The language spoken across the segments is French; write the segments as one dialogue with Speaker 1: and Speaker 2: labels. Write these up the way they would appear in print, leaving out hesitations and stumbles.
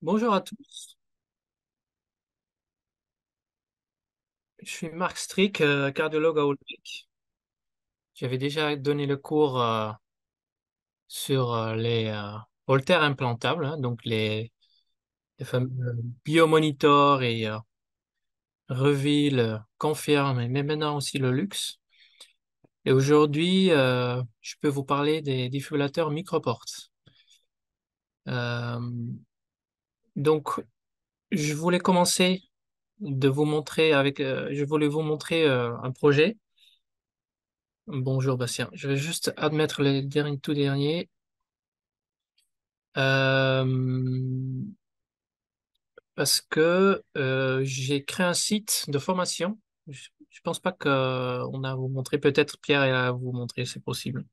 Speaker 1: Bonjour à tous, je suis Marc Strick, cardiologue à Olbrich. J'avais déjà donné le cours sur les haltères implantables, hein, donc les fameux Biomonitor et Revil, Confirm, mais maintenant aussi le Luxe. Et aujourd'hui, je peux vous parler des défibrillateurs MicroPort. Euh, donc, je voulais commencer je voulais vous montrer un projet. Bonjour Bastien. Je vais juste admettre les derniers, tout dernier. Euh, Parce que j'ai créé un site de formation. Je pense pas qu'on a à vous montrer. Peut-être Pierre est à vous montrer, c'est possible.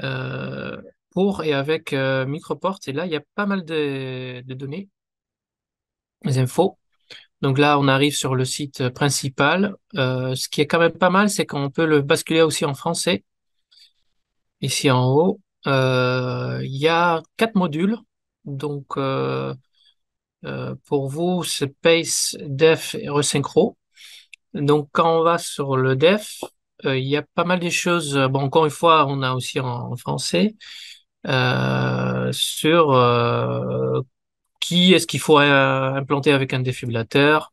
Speaker 1: Euh, pour et avec Microport. Et là, il y a pas mal de données, des infos. Donc là, on arrive sur le site principal. Ce qui est quand même pas mal, c'est qu'on peut le basculer aussi en français. Ici en haut, il y a 4 modules. Donc, pour vous, c'est Pace, Def et Resynchro. Donc, quand on va sur le Def, il y a pas mal de choses. Bon, encore une fois, on a aussi en français sur qui est-ce qu'il faut implanter avec un défibrillateur,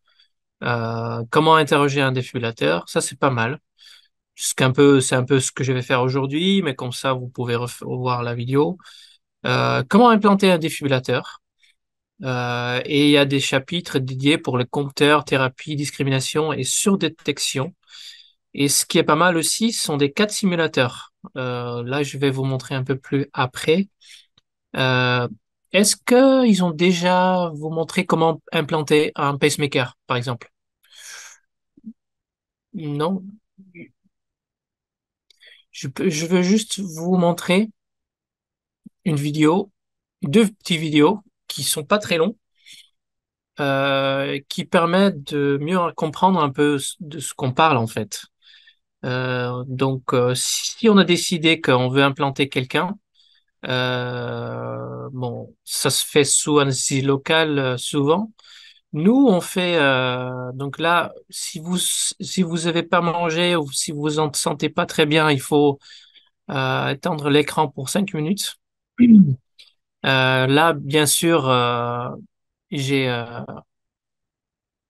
Speaker 1: comment interroger un défibrillateur. Ça, c'est pas mal. C'est un peu ce que je vais faire aujourd'hui, mais comme ça, vous pouvez revoir la vidéo. Comment implanter un défibrillateur? Et il y a des chapitres dédiés pour les compteurs, thérapie, discrimination et surdétection. Et ce qui est pas mal aussi, ce sont des cas de simulateurs. Là, je vais vous montrer un peu plus après. Euh, Est-ce que ils ont déjà vous montré comment implanter un pacemaker, par exemple? Non. Je veux juste vous montrer une vidéo, deux petites vidéos qui sont pas très longues, qui permettent de mieux comprendre un peu de ce qu'on parle en fait. Si on a décidé qu'on veut implanter quelqu'un, bon, ça se fait sous anesthésie locale souvent. Nous, on fait donc là, si vous avez pas mangé ou si vous vous en sentez pas très bien, il faut éteindre l'écran pour 5 minutes. Là, bien sûr, j'ai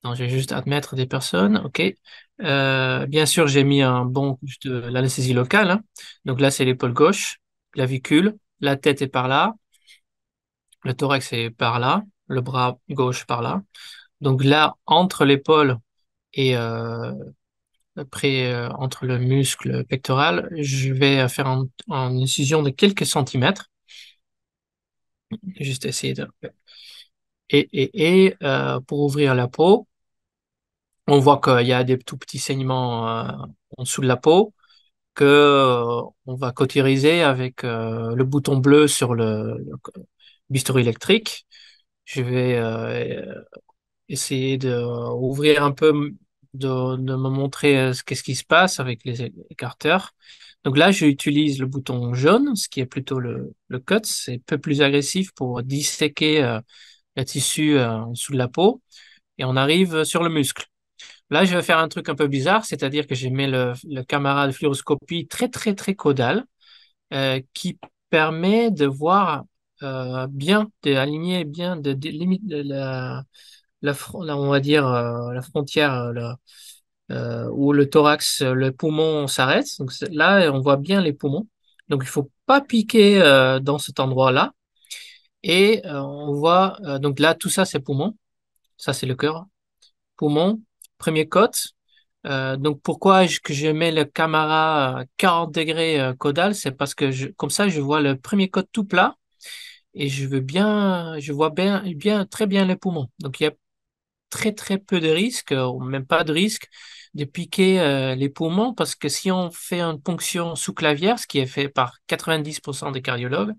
Speaker 1: non, je vais juste admettre des personnes, ok. Bien sûr, j'ai mis un bon de l'anesthésie locale, hein. Donc là, c'est l'épaule gauche, clavicule, la tête est par là, le thorax est par là, le bras gauche par là. Donc là, entre l'épaule et après entre le muscle pectoral, je vais faire une incision de quelques centimètres, juste essayer de pour ouvrir la peau. On voit qu'il y a des tout petits saignements en dessous de la peau que on va cautériser avec le bouton bleu sur le bistouri électrique. Je vais essayer de ouvrir un peu, de me montrer qu'est-ce qui se passe avec les écarteurs. Donc là, j'utilise le bouton jaune, ce qui est plutôt le cut. C'est un peu plus agressif pour disséquer le tissu en dessous de la peau. Et on arrive sur le muscle. Là, je vais faire un truc un peu bizarre, c'est-à-dire que j'ai mis le caméra de fluoroscopie très, très, très caudal, qui permet de voir bien, d'aligner bien, de limite de là, on va dire la frontière où le thorax, le poumon s'arrête. Donc là, on voit bien les poumons. Donc il faut pas piquer dans cet endroit-là. Et on voit donc là, tout ça c'est poumon, ça c'est le cœur, poumon, premier côte. Donc pourquoi que je mets le caméra à 40 degrés caudal, c'est parce que comme ça je vois le premier côte tout plat et je vois bien, très bien les poumons. Donc il y a très très peu de risques, ou même pas de risque de piquer les poumons parce que si on fait une ponction sous-clavière, ce qui est fait par 90% des cardiologues,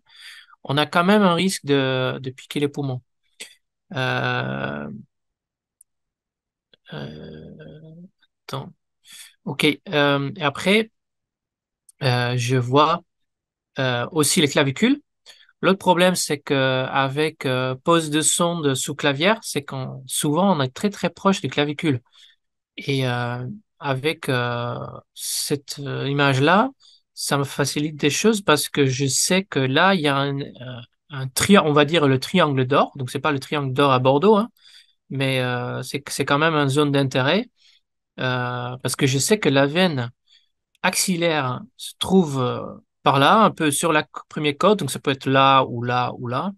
Speaker 1: on a quand même un risque de piquer les poumons. Euh, euh, Attends. Ok. Et après, je vois aussi les clavicules. L'autre problème, c'est que avec pose de sonde sous clavière, c'est quand souvent on est très très proche du clavicule. Et avec cette image-là, ça me facilite des choses parce que je sais que là, il y a un triangle, on va dire le triangle d'or. Donc, c'est pas le triangle d'or à Bordeaux, hein, mais c'est quand même une zone d'intérêt parce que je sais que la veine axillaire se trouve par là, un peu sur la première côte. Donc, ça peut être là ou là ou là.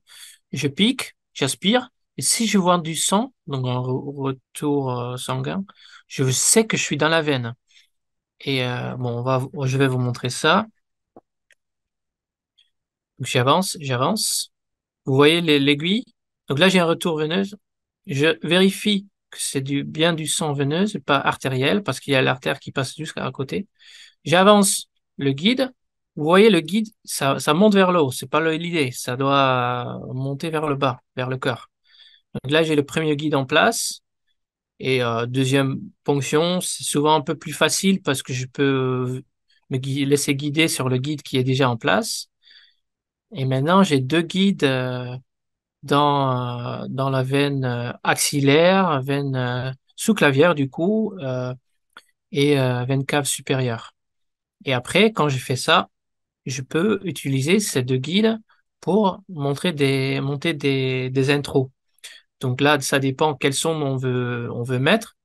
Speaker 1: Je pique, j'aspire, et si je vois du sang, donc un retour sanguin, je sais que je suis dans la veine. Et bon, je vais vous montrer ça. Donc, j'avance, j'avance. Vous voyez l'aiguille? Donc là, j'ai un retour veineux. Je vérifie que c'est bien du sang veineux, et pas artériel, parce qu'il y a l'artère qui passe jusqu'à côté. J'avance le guide. Vous voyez, le guide, ça monte vers le haut. C'est pas l'idée. Ça doit monter vers le bas, vers le cœur. Donc là, j'ai le premier guide en place. Et deuxième ponction, c'est souvent un peu plus facile parce que je peux laisser guider sur le guide qui est déjà en place. Et maintenant, j'ai deux guides dans la veine axillaire, veine sous-clavière du coup, et veine cave supérieure. Et après, quand j'ai fait ça, je peux utiliser ces deux guides pour monter des intros. Donc là, ça dépend quel son on veut mettre.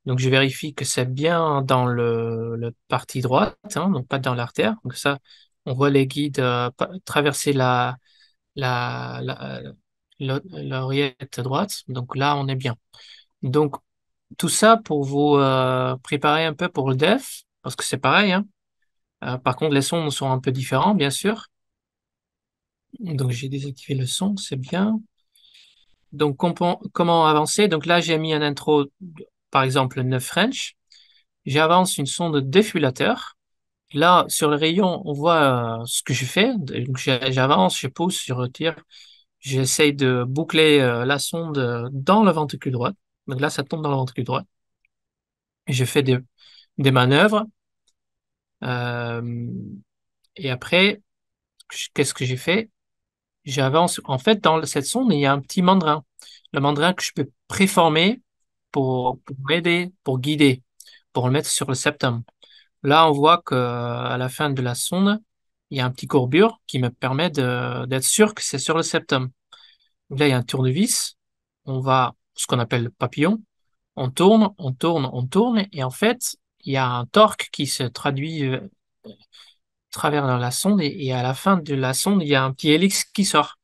Speaker 1: Donc je vérifie que c'est bien dans le partie droite, hein, donc pas dans l'artère. Donc ça, on voit les guides traverser la, la, l'oreillette droite. Donc là, on est bien. Donc tout ça pour vous préparer un peu pour le def, parce que c'est pareil, hein. Par contre, les sons sont un peu différents, bien sûr. Donc j'ai désactivé le son, c'est bien. Donc, comment avancer? Donc là, j'ai mis un intro, par exemple, 9 French. J'avance une sonde défibrillateur. Là, sur le rayon, on voit ce que je fais. Donc, j'avance, je pousse, je retire. J'essaye de boucler la sonde dans le ventricule droit. Donc là, ça tombe dans le ventricule droit. Et je fais des manœuvres. Euh, et après, qu'est-ce que j'ai fait? J'avance. En fait, dans cette sonde, il y a un petit mandrin. Le mandrin que je peux préformer pour m'aider, pour guider, pour le mettre sur le septum. Là, on voit que à la fin de la sonde, il y a un petit courbure qui me permet d'être sûr que c'est sur le septum. Donc là, il y a un tournevis. On va, ce qu'on appelle le papillon. On tourne, on tourne, on tourne. Et en fait, il y a un torque qui se traduit travers dans la sonde. Et à la fin de la sonde, il y a un petit hélice qui sort,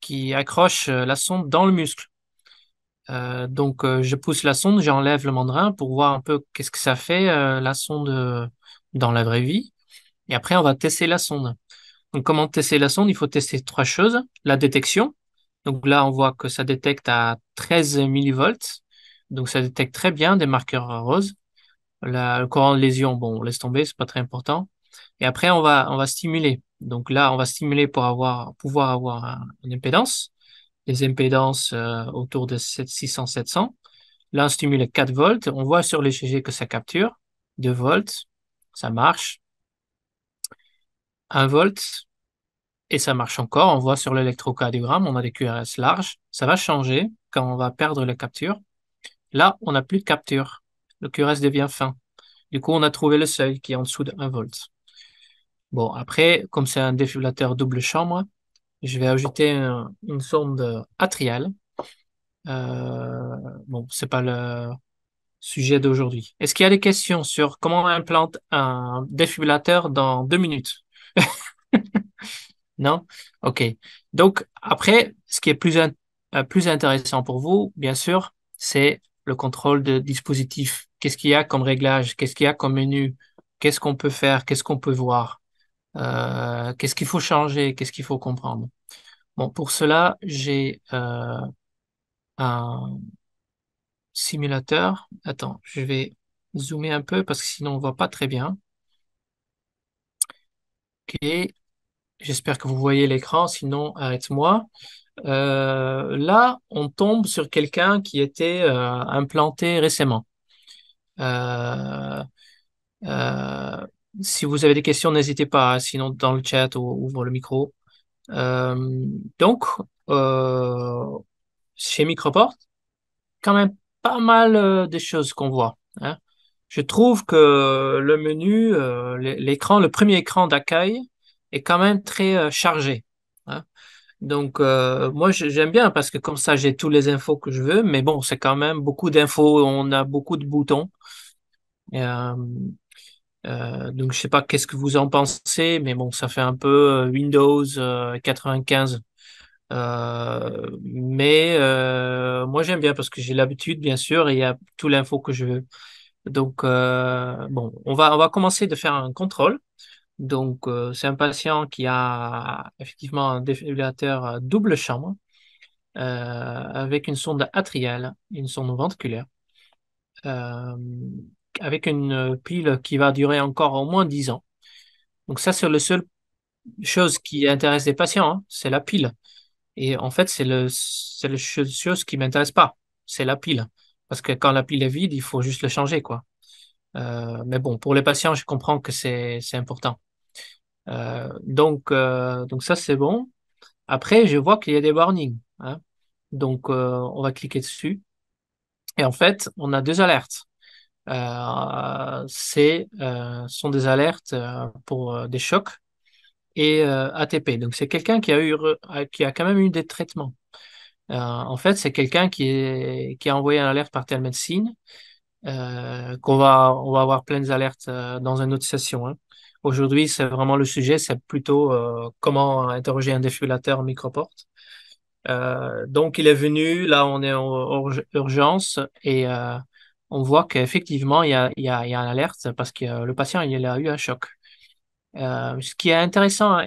Speaker 1: qui accroche la sonde dans le muscle. Donc, je pousse la sonde, j'enlève le mandrin pour voir un peu qu'est-ce que ça fait, la sonde dans la vraie vie. Et après, on va tester la sonde. Donc, comment tester la sonde? Il faut tester trois choses. La détection. Donc là, on voit que ça détecte à 13 millivolts. Donc, ça détecte très bien des marqueurs roses. Le courant de lésion, bon, on laisse tomber, c'est pas très important. Et après, on va stimuler. Donc là, on va stimuler pour pouvoir avoir une impédance. Les impédances autour de 600, 700. Là, on stimule 4 volts. On voit sur l'ECG que ça capture 2 volts. Ça marche. 1 volt. Et ça marche encore. On voit sur l'électrocardiogramme, on a des QRS larges. Ça va changer quand on va perdre la capture. Là, on n'a plus de capture. Le QRS devient fin. Du coup, on a trouvé le seuil qui est en dessous de 1 volt. Bon, après, comme c'est un défibrillateur double chambre, je vais ajouter une sonde atriale. Bon, c'est pas le sujet d'aujourd'hui. Est-ce qu'il y a des questions sur comment on implante un défibrillateur dans 2 minutes? Non? OK. Donc, après, ce qui est plus intéressant pour vous, bien sûr, c'est le contrôle de dispositif. Qu'est-ce qu'il y a comme réglage? Qu'est-ce qu'il y a comme menu? Qu'est-ce qu'on peut faire? Qu'est-ce qu'on peut voir? Qu'est-ce qu'il faut changer? Qu'est-ce qu'il faut comprendre? Bon, pour cela, j'ai un simulateur. Attends, je vais zoomer un peu parce que sinon on voit pas très bien. Ok, j'espère que vous voyez l'écran, sinon arrête-moi. Là, on tombe sur quelqu'un qui était implanté récemment. Euh, euh, si vous avez des questions, n'hésitez pas, hein, sinon dans le chat ou ouvre le micro. Euh, donc, euh, chez Microport, quand même pas mal de choses qu'on voit, hein. Je trouve que le menu, l'écran, le premier écran d'accueil est quand même très chargé, hein. Donc, moi, j'aime bien parce que comme ça, j'ai toutes les infos que je veux, mais bon, c'est quand même beaucoup d'infos, on a beaucoup de boutons. Et, donc, je sais pas qu'est-ce que vous en pensez, mais bon, ça fait un peu Windows 95. Mais moi, j'aime bien parce que j'ai l'habitude, bien sûr, et il y a tout l'info que je veux. Donc, bon, on va commencer de faire un contrôle. Donc, c'est un patient qui a effectivement un défibrillateur à double chambre avec une sonde atriale, une sonde ventriculaire, euh, avec une pile qui va durer encore au moins 10 ans. Donc, ça, c'est la seule chose qui intéresse les patients, hein, c'est la pile. Et en fait, c'est la chose qui m'intéresse pas, c'est la pile. Parce que quand la pile est vide, il faut juste le changer, quoi. Mais bon, pour les patients, je comprends que c'est important. Donc ça, c'est bon. Après, je vois qu'il y a des warnings, hein. Donc, on va cliquer dessus. Et en fait, on a deux alertes. Sont des alertes pour des chocs et ATP. Donc, c'est quelqu'un qui a quand même eu des traitements. En fait, c'est quelqu'un qui a envoyé une alerte par télémédecine, on va avoir plein d'alertes dans une autre session, hein. Aujourd'hui, c'est vraiment le sujet, c'est plutôt comment interroger un défibrillateur microport. Donc, il est venu, là, on est en urgence et on voit qu'effectivement, il y a une alerte parce que le patient, il a eu un choc. Ce qui est intéressant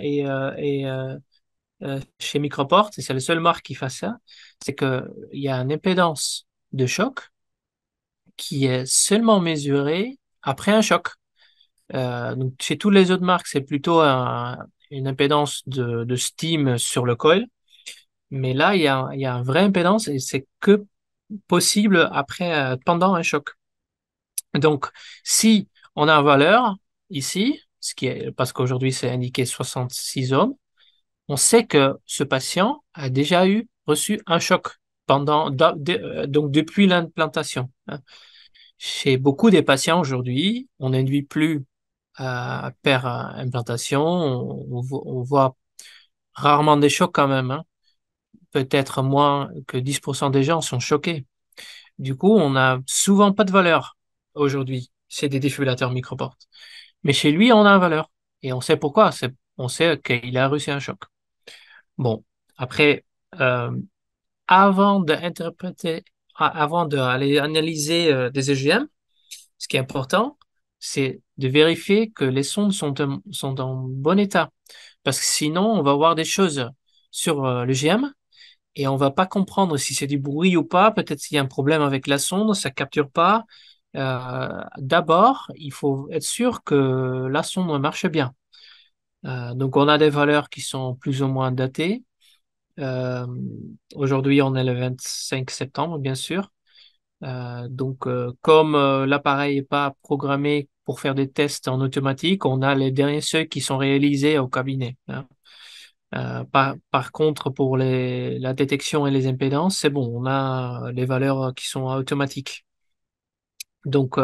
Speaker 1: chez Microport, et c'est le seul marque qui fait ça, c'est qu'il y a une impédance de choc qui est seulement mesurée après un choc. Donc, chez toutes les autres marques, c'est plutôt une impédance de steam sur le coil. Mais là, il y a une vraie impédance et c'est que possible pendant un choc. Donc, si on a une valeur ici, parce qu'aujourd'hui c'est indiqué 66 ohms, on sait que ce patient a déjà reçu un choc donc depuis l'implantation, hein. Chez beaucoup des patients aujourd'hui, on n'induit plus per implantation, on voit rarement des chocs quand même, hein. Peut-être moins que 10% des gens sont choqués. Du coup, on n'a souvent pas de valeur aujourd'hui chez des défibrillateurs microportes. Mais chez lui, on a une valeur. Et on sait pourquoi. On sait qu'il a reçu un choc. Bon, après, euh, avant d'interpréter, avant d'aller analyser des EGM, ce qui est important, c'est de vérifier que les sondes sont en bon état. Parce que sinon, on va voir des choses sur le GM et on va pas comprendre si c'est du bruit ou pas. Peut-être s'il y a un problème avec la sonde, ça capture pas. D'abord, il faut être sûr que la sonde marche bien. Donc, on a des valeurs qui sont plus ou moins datées. Euh, Aujourd'hui, on est le 25 septembre, bien sûr. Comme l'appareil n'est pas programmé pour faire des tests en automatique, on a les derniers seuils qui sont réalisés au cabinet, hein. Par contre, pour la détection et les impédances, c'est bon, on a les valeurs qui sont automatiques. Donc,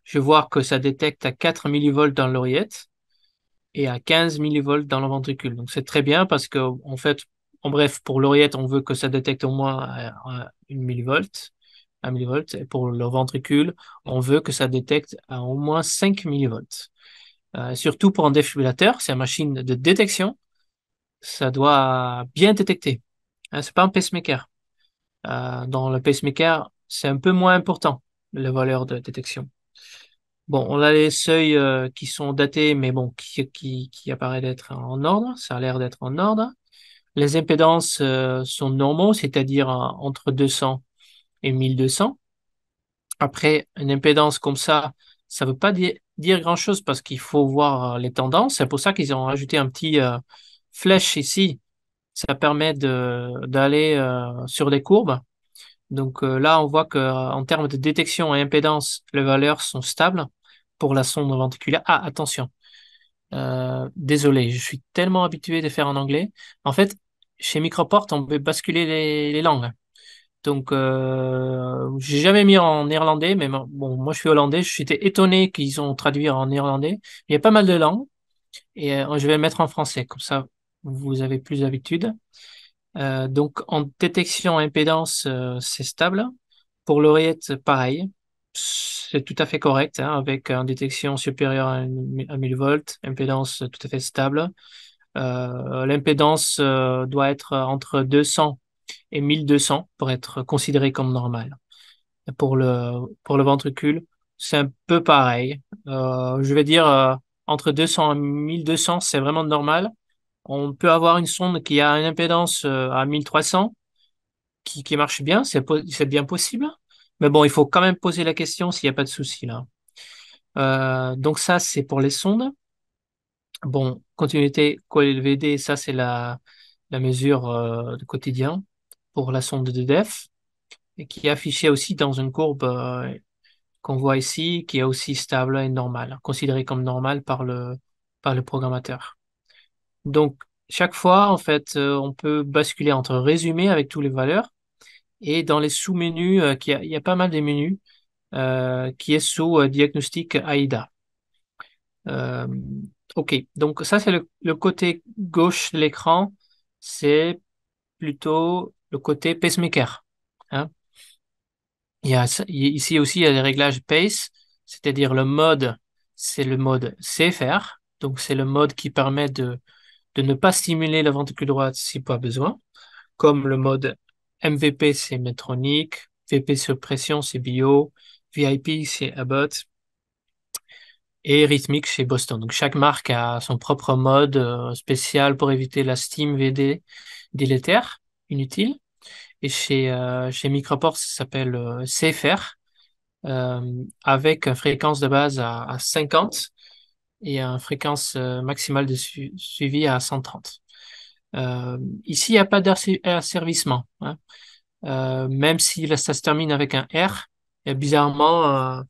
Speaker 1: je vois que ça détecte à 4 millivolts dans l'oreillette et à 15 millivolts dans le ventricule. Donc, c'est très bien parce que, en fait, en bref, pour l'oreillette, on veut que ça détecte au moins 1 millivolt, 1 millivolt. Et pour le ventricule, on veut que ça détecte à au moins 5 millivolts. Surtout pour un défibrillateur, c'est une machine de détection, ça doit bien détecter. Hein, c'est pas un pacemaker. Dans le pacemaker, c'est un peu moins important, le valeur de détection. Bon, on a les seuils qui sont datés, mais bon, qui apparaissent d'être en ordre. Ça a l'air d'être en ordre. Les impédances sont normaux, c'est-à-dire entre 200 et 1200. Après, une impédance comme ça veut pas dire grand-chose parce qu'il faut voir les tendances. C'est pour ça qu'ils ont ajouté un petit flèche ici. Ça permet d'aller sur des courbes. Donc là, on voit que en termes de détection et impédance, les valeurs sont stables pour la sonde ventriculaire. Ah, attention. Désolé, je suis tellement habitué de faire en anglais. En fait, chez Microport, on peut basculer les langues. Donc, j'ai jamais mis en néerlandais, mais bon, moi je suis hollandais. Je suis étonné qu'ils ont traduit en néerlandais. Il y a pas mal de langues et je vais le mettre en français, comme ça vous avez plus d'habitude. Donc, en détection impédance, c'est stable. Pour l'oreillette, pareil. C'est tout à fait correct, hein, avec une détection supérieure à 1000 volts, impédance tout à fait stable. L'impédance doit être entre 200 et 1200 pour être considéré comme normal. Pour le ventricule, c'est un peu pareil. Je vais dire entre 200 et 1200, c'est vraiment normal. On peut avoir une sonde qui a une impédance à 1300 qui marche bien, c'est bien possible. Mais bon, il faut quand même poser la question s'il n'y a pas de souci là. Donc ça, c'est pour les sondes. Bon, continuité QLVD, ça c'est la mesure de quotidien pour la sonde de DEF et qui est affichée aussi dans une courbe qu'on voit ici, qui est aussi stable et normale, considérée comme normale par le programmateur. Donc, chaque fois, en fait, on peut basculer entre résumé avec toutes les valeurs et dans les sous-menus, il y a pas mal de menus qui est sous diagnostic AIDA. Euh, ok, donc ça c'est le côté gauche de l'écran, c'est plutôt le côté pacemaker. Hein. Ici aussi il y a des réglages pace, c'est-à-dire le mode, c'est le mode CFR, donc c'est le mode qui permet de ne pas stimuler la ventricule droite si pas besoin, comme le mode MVP c'est Medtronic, VP sur pression c'est Bio, VIP c'est Abbott et rythmique chez Boston. Donc chaque marque a son propre mode spécial pour éviter la steam VD délétère, inutile. Et chez Microport, ça s'appelle CFR, avec une fréquence de base à 50 et une fréquence maximale de suivi à 130. Ici, il n'y a pas d'asservissement. Hein. Même si là, ça se termine avec un R, et bizarrement,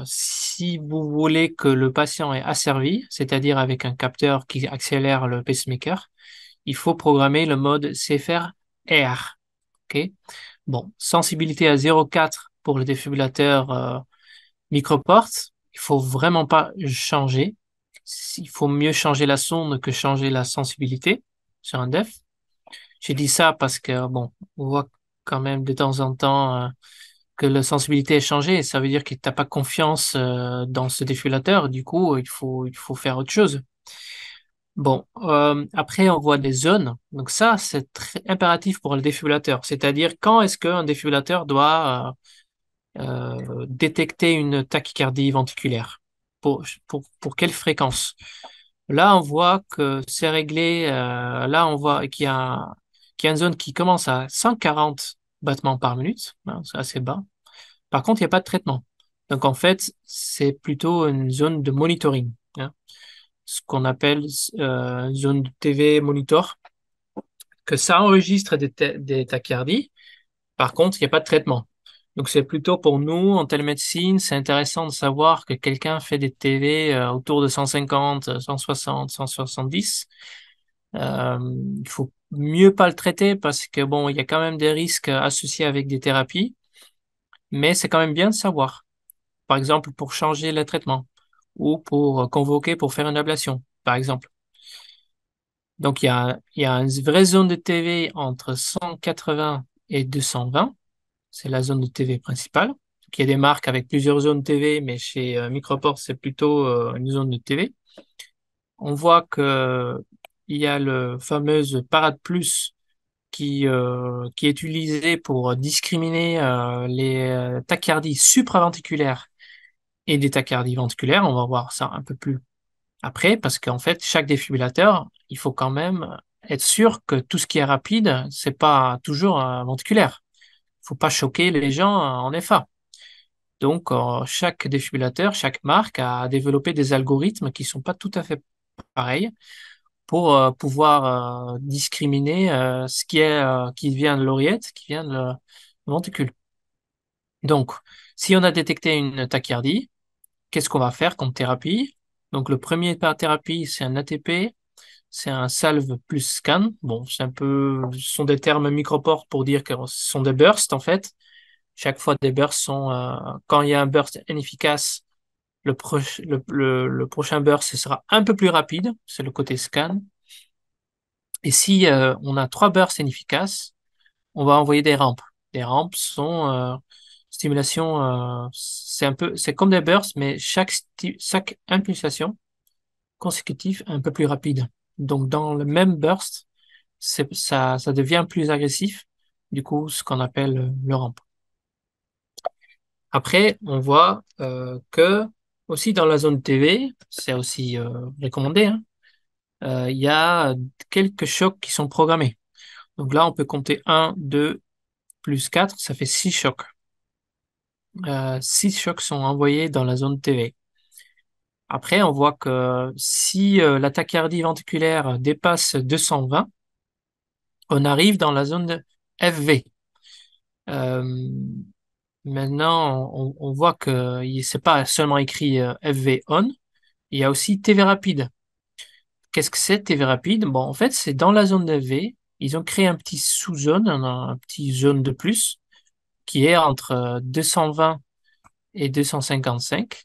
Speaker 1: si vous voulez que le patient est asservi, c'est-à-dire avec un capteur qui accélère le pacemaker, il faut programmer le mode CFR R. Ok. Bon, sensibilité à 0,4 pour le défibrillateur microport. Il faut vraiment pas changer. Il faut mieux changer la sonde que changer la sensibilité sur un def. J'ai dit ça parce que, bon, on voit quand même de temps en temps que la sensibilité est changée. Ça veut dire que tu n'as pas confiance dans ce défibrillateur. Du coup, il faut faire autre chose. Bon, après, on voit des zones. Donc ça, c'est très impératif pour le défibrillateur. C'est-à-dire, quand est-ce qu'un défibrillateur doit détecter une tachycardie ventriculaire? Pour quelle fréquence? Là, on voit que c'est réglé. Là, on voit qu'il y a une zone qui commence à 140 battements par minute. Hein, c'est assez bas. Par contre, il n'y a pas de traitement. Donc, en fait, c'est plutôt une zone de monitoring. Hein, ce qu'on appelle zone de TV monitor, que ça enregistre des tachycardies. Par contre, il n'y a pas de traitement. Donc, c'est plutôt pour nous, en télémédecine, c'est intéressant de savoir que quelqu'un fait des TV autour de 150, 160, 170. Euh, il faut mieux pas le traiter parce que, bon, il y a quand même des risques associés avec des thérapies, mais c'est quand même bien de savoir. Par exemple, pour changer le traitement ou pour convoquer pour faire une ablation, par exemple. Donc, il y a une vraie zone de TV entre 180 et 220. C'est la zone de TV principale. Donc, il y a des marques avec plusieurs zones TV, mais chez Microport, c'est plutôt une zone de TV. On voit que il y a le fameux Parade Plus qui est utilisé pour discriminer les tachycardies supraventriculaires et des tachycardies ventriculaires. On va voir ça un peu plus après, parce qu'en fait, chaque défibrillateur, il faut quand même être sûr que tout ce qui est rapide, c'est pas toujours ventriculaire. Il faut pas choquer les gens en FA. Donc, chaque défibrillateur, chaque marque a développé des algorithmes qui sont pas tout à fait pareils pour pouvoir discriminer ce qui vient de l'oreillette, qui vient de le ventricule. Donc, si on a détecté une tachycardie, qu'est-ce qu'on va faire comme thérapie? Donc, le premier par thérapie, c'est un ATP, c'est un salve plus scan. Bon, c'est un peu, ce sont des termes microports pour dire que ce sont des bursts, en fait. Chaque fois, des bursts sont, quand il y a un burst inefficace, le prochain burst, ce sera un peu plus rapide. C'est le côté scan. Et si on a trois bursts inefficaces, on va envoyer des rampes. Les rampes sont stimulation, c'est comme des bursts, mais chaque impulsation consécutive est un peu plus rapide. Donc, dans le même burst, ça devient plus agressif. Du coup, ce qu'on appelle le ramp. Après, on voit que aussi dans la zone TV, c'est aussi recommandé, hein, il y a quelques chocs qui sont programmés. Donc là, on peut compter un, 2, plus 4, ça fait 6 chocs. 6 chocs sont envoyés dans la zone TV. Après, on voit que si la tachycardie ventriculaire dépasse 220, on arrive dans la zone de FV. Euh, Maintenant, on voit que c'est pas seulement écrit FV on, il y a aussi TV rapide. Qu'est-ce que c'est TV rapide? Bon, en fait, c'est dans la zone de FV, ils ont créé un petit sous-zone, un petit zone de plus, qui est entre 220 et 255,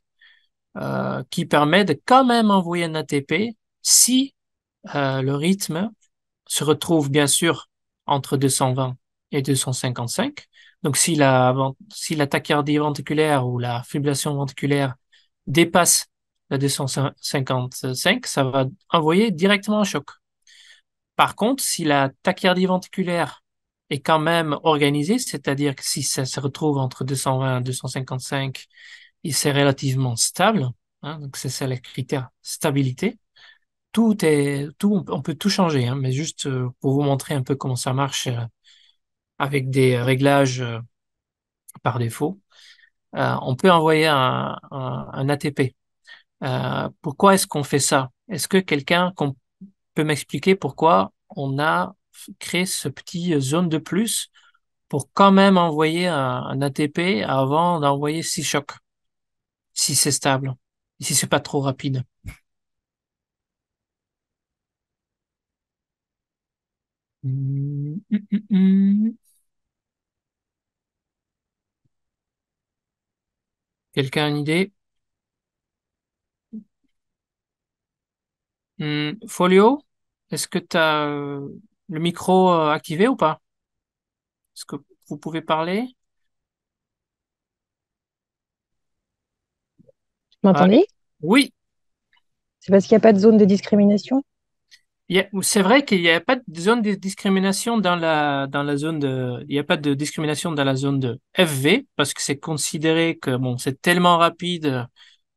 Speaker 1: qui permet de quand même envoyer un ATP si le rythme se retrouve bien sûr entre 220 et 255. Donc si la tachycardie ventriculaire ou la fibrillation ventriculaire dépasse la 255, ça va envoyer directement un choc. Par contre, si la tachycardie ventriculaire est quand même organisée, c'est-à-dire que si ça se retrouve entre 220 et 255, et c'est relativement stable, hein, donc c'est ça le critère stabilité. On peut tout changer, hein, mais juste pour vous montrer un peu comment ça marche avec des réglages par défaut. On peut envoyer un ATP. Pourquoi est-ce qu'on fait ça? Est-ce que quelqu'un peut m'expliquer pourquoi on a créé ce petit zone de plus pour quand même envoyer un ATP avant d'envoyer 6 chocs, si c'est stable, si c'est pas trop rapide? Hum, hum, hum, hum. Quelqu'un a une idée? Folio, est-ce que tu as le micro activé ou pas? Est-ce que vous pouvez parler?
Speaker 2: Vous
Speaker 1: Ah,
Speaker 2: m'entendez?
Speaker 1: oui,
Speaker 2: C'est parce qu'il n'y a pas de zone de discrimination?
Speaker 1: c'est vrai qu'il n'y a pas de zone de discrimination dans la zone il n'y a pas de discrimination dans la zone de FV parce que c'est considéré que bon, c'est tellement rapide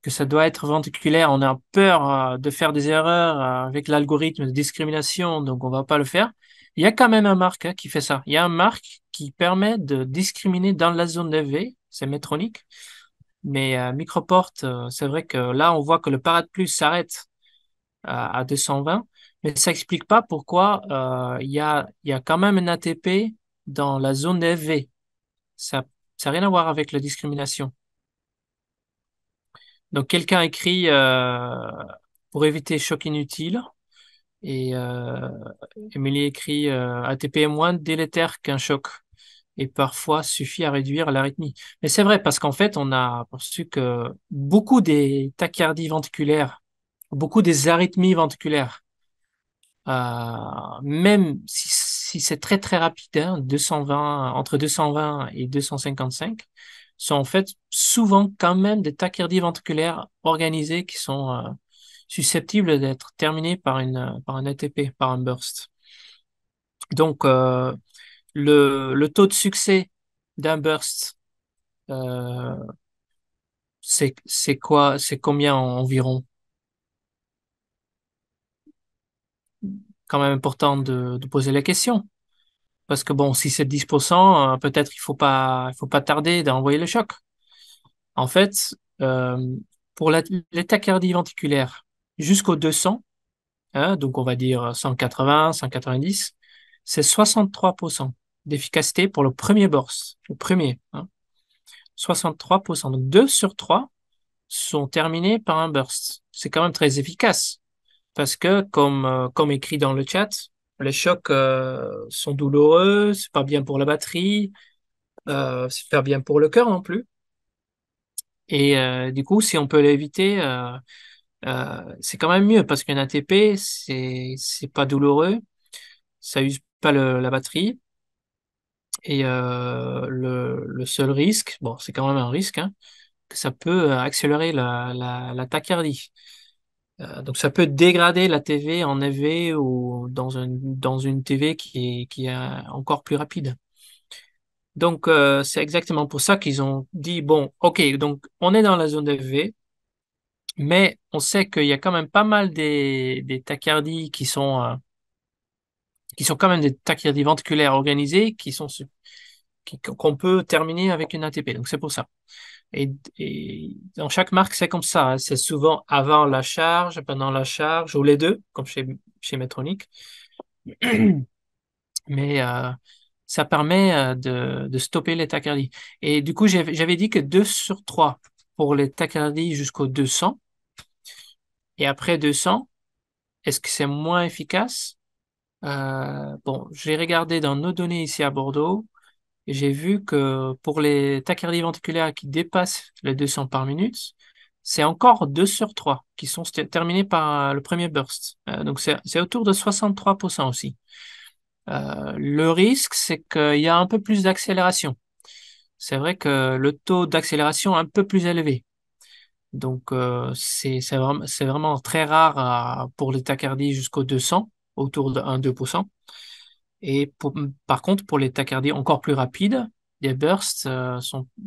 Speaker 1: que ça doit être ventriculaire. On a peur de faire des erreurs avec l'algorithme de discrimination, donc on va pas le faire. Il y a quand même un marque qui fait ça. Il y a un marque qui permet de discriminer dans la zone FV, c'est Medtronic. Mais Microport, c'est vrai que là, on voit que le Parade Plus s'arrête à 220, mais ça explique pas pourquoi il y a quand même un ATP dans la zone FV. Ça n'a rien à voir avec la discrimination. Donc, quelqu'un écrit pour éviter choc inutile, et Émilie écrit ATP est moins délétère qu'un choc et parfois suffit à réduire l'arythmie. Mais c'est vrai parce qu'en fait, on a perçu que beaucoup des tachycardies ventriculaires, beaucoup des arythmies ventriculaires, même si c'est très très rapide, hein, 220, entre 220 et 255, sont en fait souvent quand même des tachycardies ventriculaires organisées qui sont susceptibles d'être terminées par un ATP, par un burst. Donc, le taux de succès d'un burst, euh, c'est quoi, c'est combien environ? Quand même important de poser la question. Parce que bon, si c'est 10%, peut-être il faut pas tarder d'envoyer le choc. En fait, pour les tachycardies ventriculaires jusqu'au 200, hein, donc on va dire 180, 190, c'est 63% d'efficacité pour le premier burst, le premier, hein, 63%. Donc 2 sur 3, sont terminés par un burst. C'est quand même très efficace parce que, comme écrit dans le chat, les chocs sont douloureux, c'est pas bien pour la batterie, c'est pas bien pour le cœur non plus. Et du coup, si on peut l'éviter, c'est quand même mieux parce qu'un ATP, c'est pas douloureux, ça use pas la batterie. Et le seul risque, bon, c'est quand même un risque, hein, que ça peut accélérer la tachycardie. Donc ça peut dégrader la TV en EV ou dans une TV qui est encore plus rapide. Donc c'est exactement pour ça qu'ils ont dit, bon, ok, donc on est dans la zone EV, mais on sait qu'il y a quand même pas mal des tachycardies qui sont quand même des tachycardies ventriculaires organisées, qu'on peut terminer avec une ATP. Donc c'est pour ça. Et dans chaque marque, c'est comme ça, hein. C'est souvent avant la charge, pendant la charge, ou les deux, comme chez Medtronic. Mais ça permet de stopper les tachycardies. Et du coup, j'avais dit que 2 sur 3 pour les tachycardies jusqu'au 200. Et après 200, est-ce que c'est moins efficace? Bon, j'ai regardé dans nos données ici à Bordeaux. Et j'ai vu que pour les tachycardies ventriculaires qui dépassent les 200 par minute, c'est encore 2 sur 3 qui sont terminés par le premier burst. Donc c'est autour de 63% aussi. Le risque, c'est qu'il y a un peu plus d'accélération. C'est vrai que le taux d'accélération est un peu plus élevé. Donc c'est vraiment très rare pour les tachycardies jusqu'au 200, autour de 1-2%. Et par contre, pour les tachycardies encore plus rapides, les bursts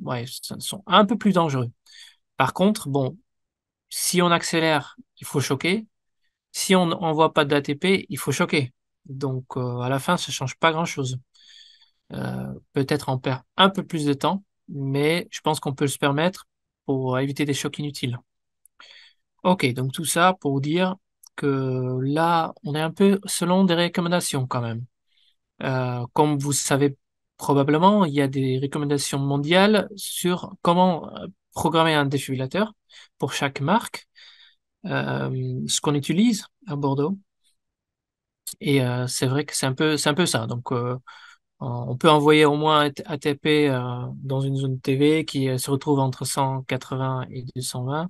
Speaker 1: ouais, sont un peu plus dangereux. Par contre, bon, si on accélère, il faut choquer. Si on n'envoie pas d'ATP, il faut choquer. Donc, à la fin, ça change pas grand-chose. Peut-être on perd un peu plus de temps, mais je pense qu'on peut se permettre pour éviter des chocs inutiles. Ok, donc tout ça pour dire que là, on est un peu selon des recommandations quand même. Comme vous savez probablement, il y a des recommandations mondiales sur comment programmer un défibrillateur pour chaque marque, ce qu'on utilise à Bordeaux. Et c'est vrai que c'est un peu ça. Donc, on peut envoyer au moins un ATP dans une zone TV qui se retrouve entre 180 et 220.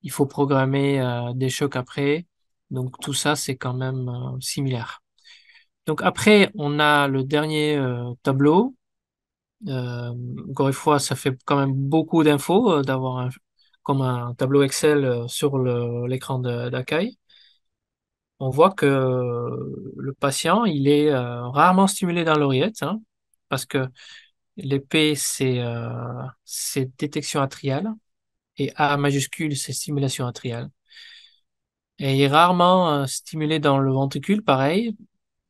Speaker 1: Il faut programmer des chocs après. Donc, tout ça, c'est quand même similaire. Donc après, on a le dernier tableau. Encore une fois, ça fait quand même beaucoup d'infos d'avoir comme un tableau Excel sur l'écran d'accueil. On voit que le patient, il est rarement stimulé dans l'oreillette, hein, parce que l'épée, c'est détection atriale et A majuscule, c'est stimulation atriale. Et il est rarement stimulé dans le ventricule, pareil.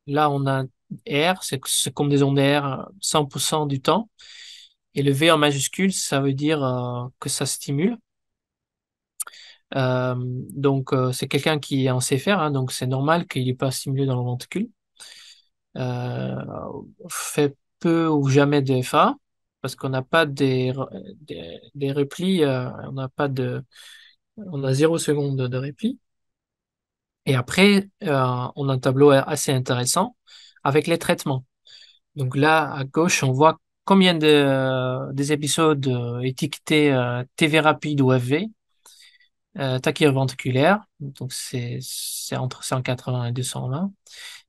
Speaker 1: Là, on a R, c'est comme des ondes R 100% du temps. Et le V en majuscule, ça veut dire que ça stimule. Euh, donc, c'est quelqu'un qui est en CFR, hein, donc c'est normal qu'il n'est pas stimulé dans le ventricule. Euh, on fait peu ou jamais de FA parce qu'on n'a pas des replis, on n'a pas on a 0 seconde de repli. Et après, on a un tableau assez intéressant avec les traitements. Donc là, à gauche, on voit combien des épisodes étiquetés TV rapide ou FV, tachycarde ventriculaire, donc c'est entre 180 et 220,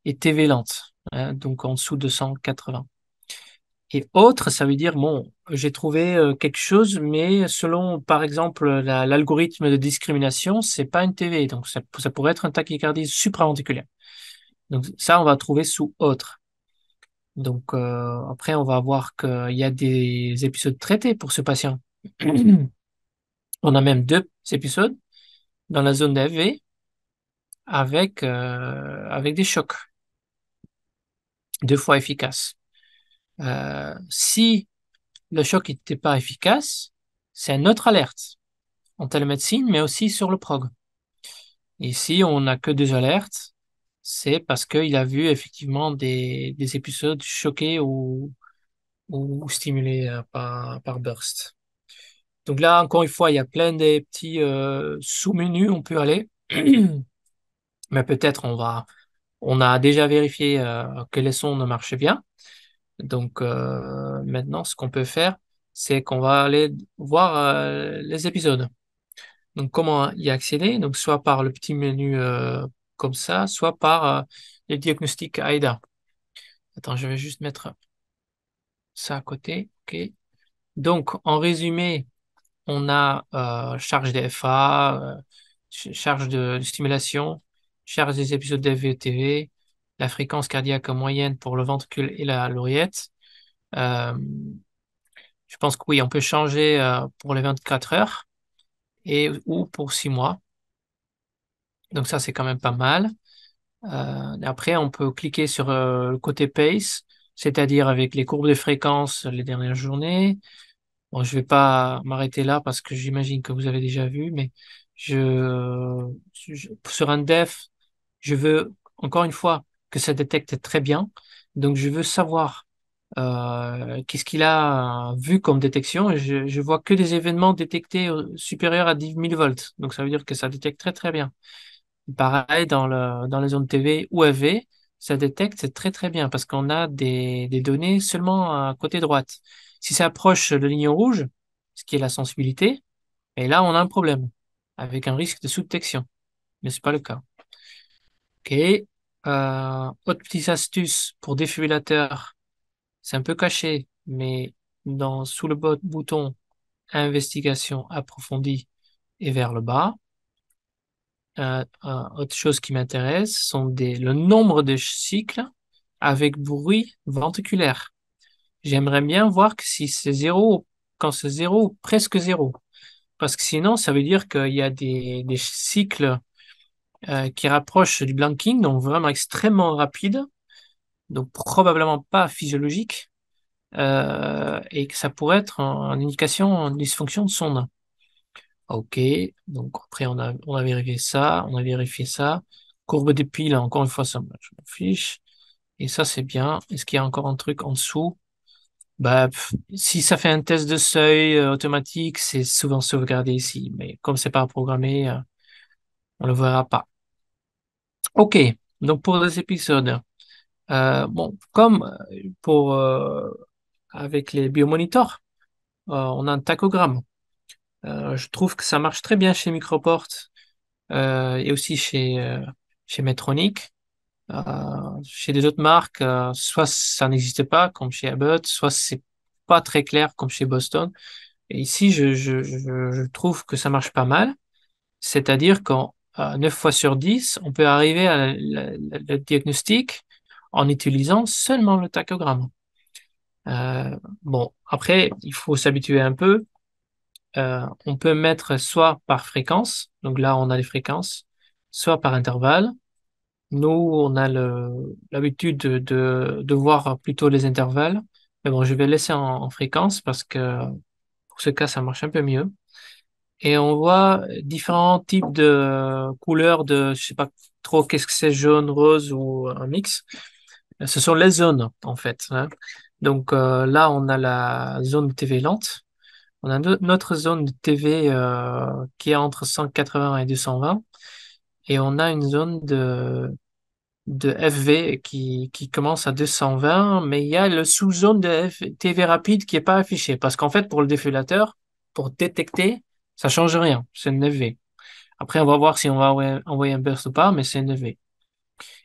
Speaker 1: et TV lente, hein, donc en dessous de 180. Et autre, ça veut dire, bon, j'ai trouvé quelque chose, mais selon, par exemple, l'algorithme de discrimination, c'est pas une TV, donc ça pourrait être un tachycardie supraventriculaire. Donc ça, on va trouver sous autre. Donc après, on va voir qu'il y a des épisodes traités pour ce patient. On a même 2 épisodes dans la zone d'AV avec des chocs 2 fois efficaces. Si le choc n'était pas efficace, c'est une autre alerte en télémédecine, mais aussi sur le prog. Et si on n'a que 2 alertes, c'est parce qu'il a vu effectivement des épisodes choqués ou stimulés par burst. Donc là, encore une fois, il y a plein de petits sous-menus, on peut aller. Mais peut-être on a déjà vérifié que les sons ne marchaient bien. Donc maintenant, ce qu'on peut faire, c'est qu'on va aller voir les épisodes. Donc comment y accéder? Donc soit par le petit menu comme ça, soit par les diagnostics AIDA. Attends, je vais juste mettre ça à côté. OK. Donc en résumé, on a charge des FA, charge de stimulation, charge des épisodes d'FVTV, la fréquence cardiaque moyenne pour le ventricule et la l'oreillette. Euh, je pense que oui, on peut changer pour les 24 heures ou pour 6 mois. Donc ça, c'est quand même pas mal. Après, on peut cliquer sur le côté pace, c'est-à-dire avec les courbes de fréquence les dernières journées. Bon, je vais pas m'arrêter là parce que j'imagine que vous avez déjà vu, mais sur un def, je veux encore une fois que ça détecte très bien. Donc, je veux savoir qu'est-ce qu'il a vu comme détection. Et je vois que des événements détectés supérieurs à 10 000 volts. Donc, ça veut dire que ça détecte très très bien. Pareil, dans les zones TV ou AV, ça détecte très très bien parce qu'on a des données seulement à côté droite. Si ça approche le ligne rouge, ce qui est la sensibilité, et là on a un problème avec un risque de sous-détection. Mais c'est pas le cas. Ok. Autre petite astuce pour défibrillateur, c'est un peu caché, mais sous le bouton investigation approfondie et vers le bas. Autre chose qui m'intéresse sont le nombre de cycles avec bruit ventriculaire. J'aimerais bien voir que si c'est zéro, quand c'est zéro, ou presque zéro. Parce que sinon, ça veut dire qu'il y a des cycles qui rapprochent du blanking, donc vraiment extrêmement rapide, donc probablement pas physiologique, et que ça pourrait être une indication de dysfonction de sonde. Ok, donc après on a vérifié ça, on a vérifié ça. Courbe des piles, encore une fois, ça, je m'en fiche. Et ça, c'est bien. Est-ce qu'il y a encore un truc en dessous? Bah, si ça fait un test de seuil automatique, c'est souvent sauvegardé ici. Mais comme c'est pas programmé, on le verra pas. Ok, donc pour les épisodes, bon, comme pour avec les biomonitors, on a un tachogramme. Je trouve que ça marche très bien chez Microport et aussi chez Medtronic. Chez les autres marques, soit ça n'existe pas, comme chez Abbott, soit c'est pas très clair, comme chez Boston. Et ici, je trouve que ça marche pas mal. C'est-à-dire qu'en 9 fois sur 10, on peut arriver à le diagnostic en utilisant seulement le tachogramme. Bon, après, il faut s'habituer un peu. On peut mettre soit par fréquence, donc là on a les fréquences, soit par intervalle. Nous, on a l'habitude de voir plutôt les intervalles. Mais bon, je vais laisser en fréquence parce que pour ce cas, ça marche un peu mieux. Et on voit différents types de couleurs je sais pas trop qu'est-ce que c'est, jaune, rose ou un mix. Ce sont les zones, en fait, hein. Donc là, on a la zone TV lente. On a notre zone de TV qui est entre 180 et 220. Et on a une zone de FV qui commence à 220, mais il y a le sous-zone de TV rapide qui est pas affiché. Parce qu'en fait, pour le défibrillateur, pour détecter, ça change rien. C'est une FV. Après, on va voir si on va envoyer un burst ou pas, mais c'est une FV.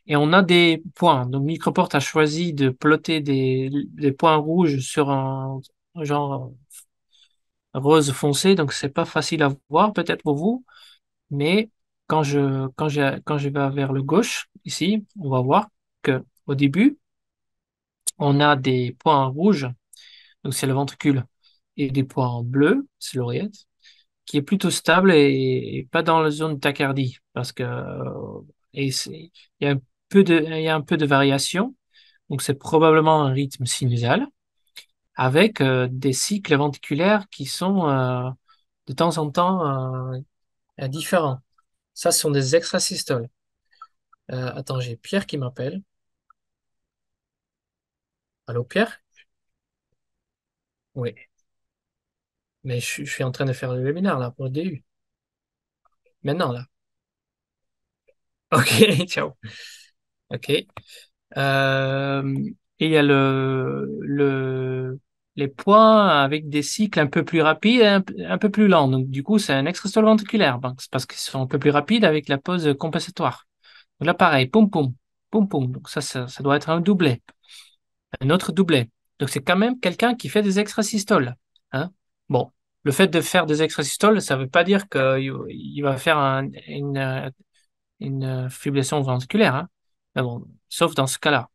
Speaker 1: Et on a des points. Donc, Microport a choisi de plotter des points rouges sur un genre rose foncé, donc c'est pas facile à voir peut-être pour vous, mais quand je vais vers le gauche, ici, on va voir que au début, on a des points rouges, donc c'est le ventricule, et des points bleus, c'est l'oreillette, qui est plutôt stable et pas dans la zone de tachycardie, parce que il y a il y a un peu de variation, donc c'est probablement un rythme sinusal, avec des cycles ventriculaires qui sont de temps en temps différents. Ça, ce sont des extrasystoles. Attends, j'ai Pierre qui m'appelle. Allô, Pierre? Oui. Mais je suis en train de faire le webinaire là pour le DU. Maintenant là. Ok, ciao. Ok. Euh, et il y a les points avec des cycles un peu plus rapides et un peu plus lents. Donc, du coup, c'est un extrasystole ventriculaire. Donc, c'est parce qu'ils sont un peu plus rapides avec la pause compensatoire. Donc là, pareil, poum, poum, poum, poum. Donc, ça doit être un doublet, un autre doublet. Donc, c'est quand même quelqu'un qui fait des extrasystoles. Hein. Bon, le fait de faire des extrasystoles, ça ne veut pas dire qu'il va faire une fibrillation ventriculaire. Hein. Mais bon, sauf dans ce cas-là.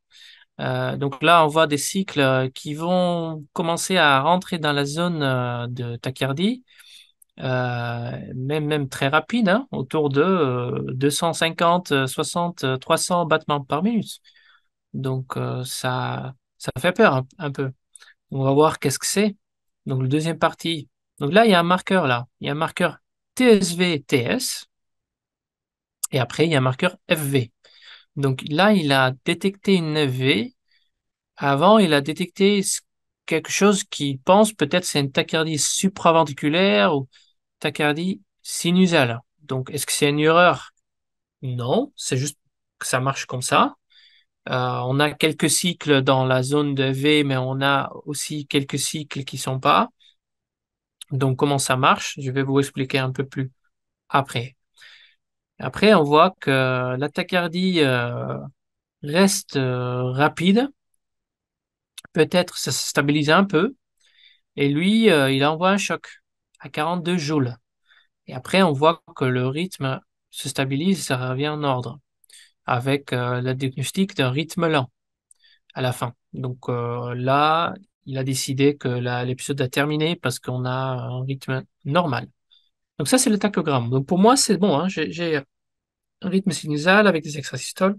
Speaker 1: Donc là, on voit des cycles qui vont commencer à rentrer dans la zone de tachyardie, même très rapide, hein, autour de 250, 60, 300 battements par minute. Donc ça fait peur un peu. On va voir qu'est-ce que c'est. Donc le deuxième partie. Donc là, il y a un marqueur là. Il y a un marqueur TSV-TS et après il y a un marqueur FV. Donc là, il a détecté une FV. Avant, il a détecté quelque chose qu'il pense peut-être c'est une tachycardie supraventriculaire ou tachycardie sinusale. Donc, est-ce que c'est une erreur? Non, c'est juste que ça marche comme ça. On a quelques cycles dans la zone de V, mais on a aussi quelques cycles qui sont pas. Donc, comment ça marche? Je vais vous expliquer un peu plus après. Après, on voit que la tachycardie reste rapide. Peut-être ça se stabilise un peu. Et lui, il envoie un choc à 42 joules. Et après, on voit que le rythme se stabilise, ça revient en ordre, avec le diagnostic d'un rythme lent à la fin. Donc là, il a décidé que l'épisode a terminé parce qu'on a un rythme normal. Donc ça, c'est le tachogramme. Donc pour moi, c'est bon. Hein. J'ai un rythme sinusal avec des extrasystoles.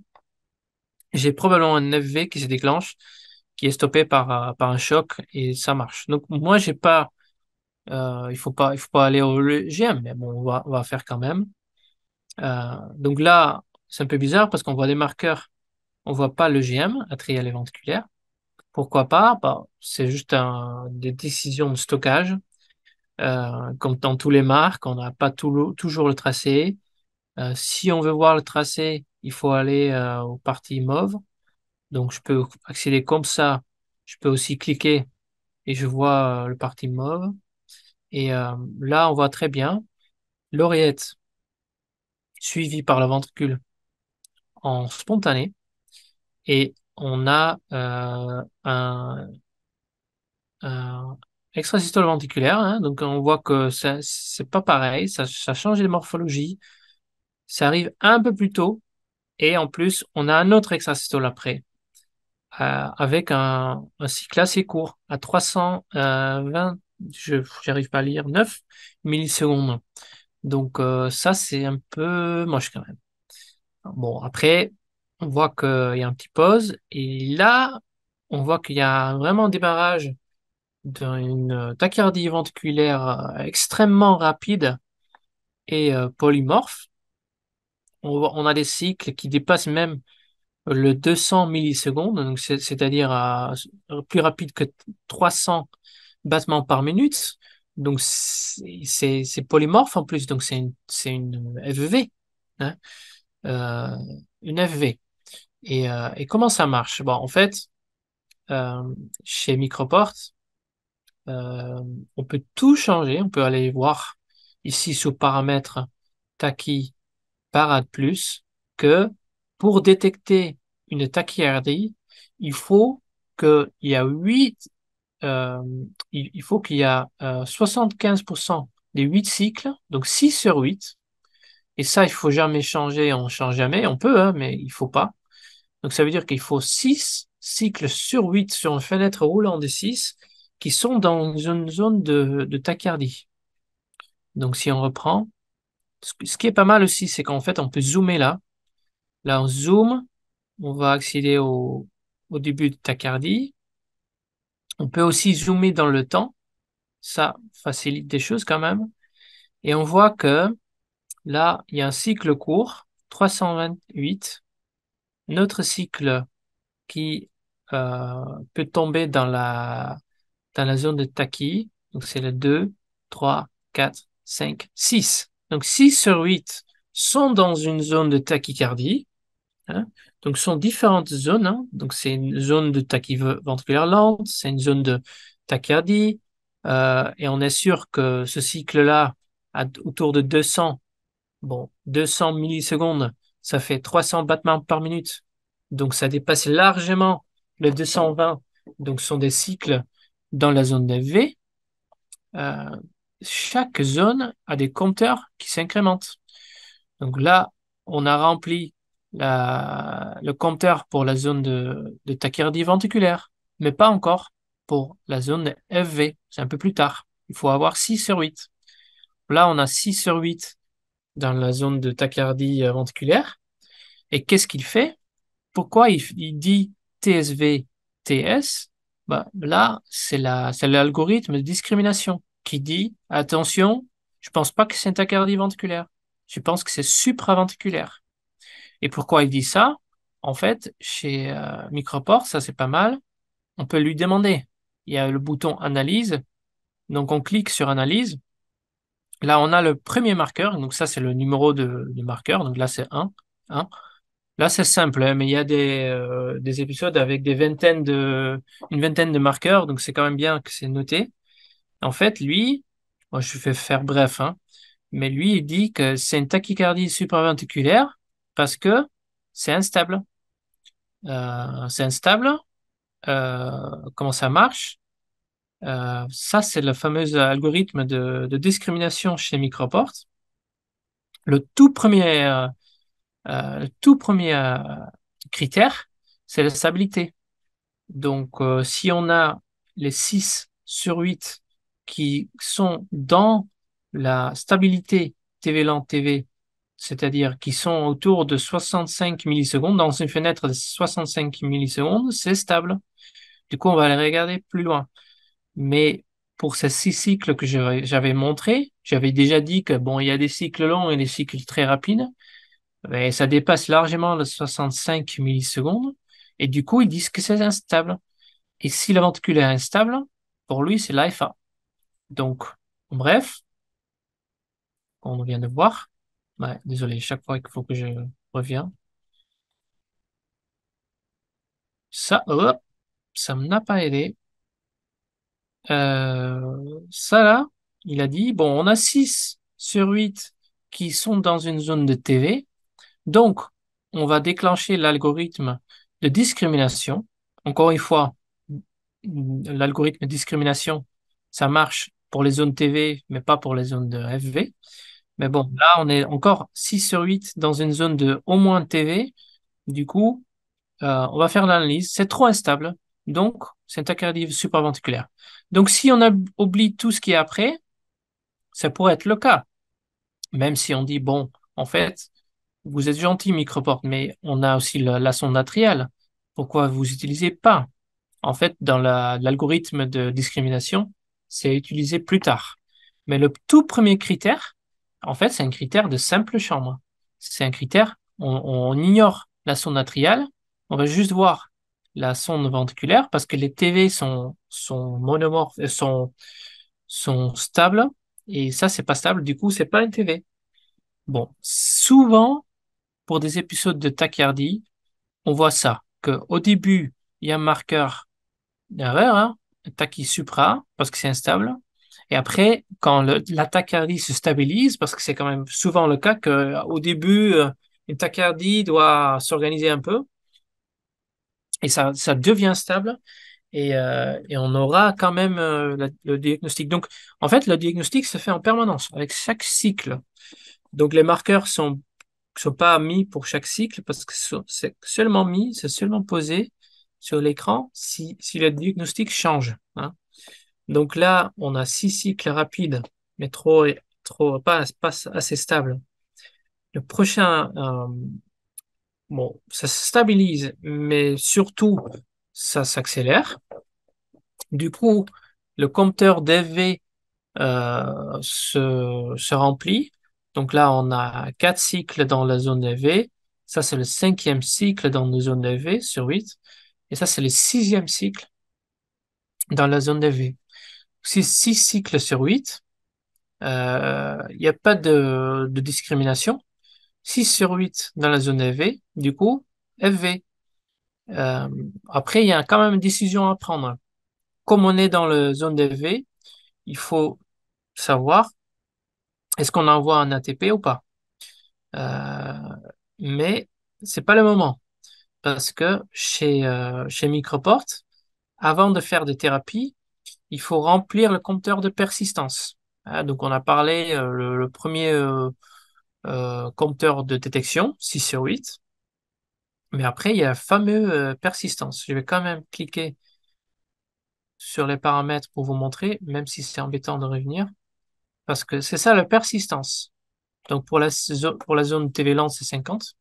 Speaker 1: J'ai probablement un FV qui se déclenche, qui est stoppé par un choc et ça marche. Donc moi, j'ai pas il faut pas aller au GM, mais bon, on va faire quand même. Donc là, c'est un peu bizarre parce qu'on voit des marqueurs, on voit pas le GM, atrial et ventriculaire. Pourquoi pas? Bah, c'est juste des décisions de stockage. Comme dans tous les marques, on n'a pas toujours le tracé. Si on veut voir le tracé, il faut aller aux parties mauves. Donc je peux accéder comme ça. Je peux aussi cliquer et je vois le parti mauve. Et là, on voit très bien l'oreillette suivi par la ventricule en spontané et on a un extrasystole ventriculaire. Hein, donc on voit que ça c'est pas pareil, ça change de morphologie, ça arrive un peu plus tôt et en plus on a un autre extrasystole après avec un cycle assez court à 320, j'arrive pas à lire, 9 millisecondes. Donc ça c'est un peu moche quand même. Bon, après, on voit qu'il y a un petit pause. Et là, on voit qu'il y a vraiment un démarrage d'une tachycardie ventriculaire extrêmement rapide et polymorphe. On a des cycles qui dépassent même le 200 millisecondes, donc c'est-à-dire plus rapide que 300 battements par minute. Donc c'est polymorphe en plus, donc c'est une FV, hein, euh, une FV. Et comment ça marche? Bon, en fait, euh, chez Microport, euh, on peut tout changer. On peut aller voir ici sous paramètres tachy parade plus que pour détecter une tachycardie, il faut qu'il y a 8, euh, il faut qu'il y a 75% des 8 cycles, donc 6 sur 8. Et ça, il faut jamais changer, on change jamais. On peut, hein, mais il faut pas. Donc ça veut dire qu'il faut 6 cycles sur 8 sur une fenêtre roulante de 6 qui sont dans une zone de tachycardie. Donc si on reprend, ce qui est pas mal aussi, c'est qu'en fait on peut zoomer là. Là on zoome, on va accéder au début de tachycardie. On peut aussi zoomer dans le temps, ça facilite des choses quand même. Et on voit que là il y a un cycle court, 328, notre cycle qui peut tomber dans la zone de Taki, donc c'est le 2, 3, 4, 5, 6. Donc 6 sur 8 sont dans une zone de tachycardie. Hein. Donc ce sont différentes zones. Hein. Donc c'est une zone de tachyventriculaire lente, c'est une zone de tachycardie. Et on est sûr que ce cycle-là, autour de 200, bon, 200 millisecondes, ça fait 300 battements par minute. Donc ça dépasse largement le 220. Donc ce sont des cycles dans la zone de V. Euh, Chaque zone a des compteurs qui s'incrémentent. Donc là, on a rempli le compteur pour la zone de tachycardie ventriculaire, mais pas encore pour la zone de FV. C'est un peu plus tard. Il faut avoir 6 sur 8. Là, on a 6 sur 8 dans la zone de tachycardie ventriculaire. Et qu'est-ce qu'il fait? Pourquoi il dit TSV, TS? Bah, là, c'est l'algorithme de discrimination qui dit, attention, je pense pas que c'est une tachycardie ventriculaire. Je pense que c'est supraventriculaire. Et pourquoi il dit ça? En fait, chez Microport, ça c'est pas mal. On peut lui demander. Il y a le bouton Analyse. Donc on clique sur Analyse. Là, on a le premier marqueur. Donc ça, c'est le numéro de marqueur. Donc là, c'est 1. Là, c'est simple, hein, mais il y a des épisodes avec une vingtaine de marqueurs. Donc c'est quand même bien que c'est noté. En fait, lui, moi, je vais faire bref, hein, mais lui, il dit que c'est une tachycardie supraventriculaire parce que c'est instable. C'est instable. Comment ça marche? Ça, c'est le fameux algorithme de discrimination chez Microport. Le tout premier critère, c'est la stabilité. Donc, si on a les 6 sur 8 qui sont dans la stabilité TV lent TV, c'est-à-dire qui sont autour de 65 millisecondes, dans une fenêtre de 65 millisecondes, c'est stable. Du coup, on va aller regarder plus loin. Mais pour ces 6 cycles que j'avais montrés, j'avais déjà dit que bon, il y a des cycles longs et des cycles très rapides, mais ça dépasse largement les 65 millisecondes. Et du coup, ils disent que c'est instable. Et si le ventricule est instable, pour lui, c'est l'AFA. Donc, bref, on vient de voir. Ouais, désolé, chaque fois qu'il faut que je reviens. Ça, hop, ça ne m'a pas aidé. Ça là, il a dit, bon, on a 6 sur 8 qui sont dans une zone de TV. Donc, on va déclencher l'algorithme de discrimination. Encore une fois, l'algorithme de discrimination, ça marche pour les zones TV, mais pas pour les zones de FV. Mais bon, là, on est encore 6 sur 8 dans une zone de au moins TV. Du coup, on va faire l'analyse. C'est trop instable. Donc, c'est une tachycardie supraventriculaire. Donc, si on oublie tout ce qui est après, ça pourrait être le cas. Même si on dit, bon, en fait, vous êtes gentil, Microport, mais on a aussi la sonde atriale. Pourquoi vous n'utilisez pas? En fait, dans l'algorithme de discrimination, c'est utilisé plus tard. Mais le tout premier critère, en fait, c'est un critère de simple chambre. C'est un critère, on ignore la sonde atriale, on va juste voir la sonde ventriculaire parce que les TV sont monomorphes, sont stables, et ça, c'est pas stable, du coup, c'est pas une TV. Bon, souvent, pour des épisodes de tachycardie, on voit ça, qu'au début, il y a un marqueur d'erreur, hein, tachy-supra, parce que c'est instable. Et après, quand la tachycardie se stabilise, parce que c'est quand même souvent le cas qu'au début, une tachycardie doit s'organiser un peu, et ça devient stable, et on aura quand même le diagnostic. Donc, en fait, le diagnostic se fait en permanence, avec chaque cycle. Donc, les marqueurs sont pas mis pour chaque cycle parce que c'est seulement posé sur l'écran si le diagnostic change. Hein. Donc là, on a 6 cycles rapides, mais pas assez stable. Le prochain, bon, ça se stabilise, mais surtout, ça s'accélère. Du coup, le compteur d'FV se remplit. Donc là, on a 4 cycles dans la zone FV. Ça, c'est le 5e cycle dans la zone FV sur 8. Et ça, c'est le 6e cycle dans la zone FV. C'est 6 cycles sur 8. Il n'y a pas de discrimination. 6 sur 8 dans la zone FV, du coup, FV. Euh, Après, il y a quand même une décision à prendre. Comme on est dans la zone FV, il faut savoir est-ce qu'on envoie un ATP ou pas. Euh, mais c'est pas le moment parce que chez Microport, avant de faire des thérapies, il faut remplir le compteur de persistance. Donc on a parlé le premier compteur de détection, 6 sur 8. Mais après, il y a le fameux persistance. Je vais quand même cliquer sur les paramètres pour vous montrer, même si c'est embêtant de revenir, parce que c'est ça la persistance. Donc pour la zone TV lente, c'est 50,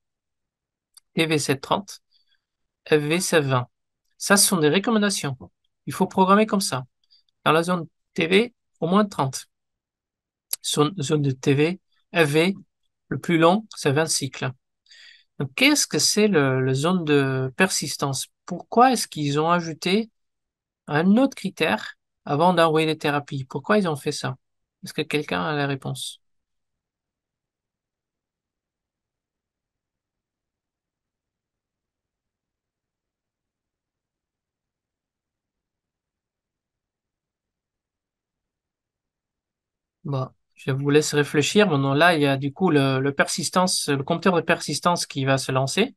Speaker 1: TV 730, FV 720. Ça, ce sont des recommandations. Il faut programmer comme ça. Dans la zone TV, au moins 30. Zone de TV, FV, le plus long, c'est 20 cycles. Donc, qu'est-ce que c'est le zone de persistance? Pourquoi est-ce qu'ils ont ajouté un autre critère avant d'envoyer les thérapies? Pourquoi ils ont fait ça? Est-ce que quelqu'un a la réponse? Bon, je vous laisse réfléchir. Maintenant, là, il y a du coup le compteur de persistance qui va se lancer.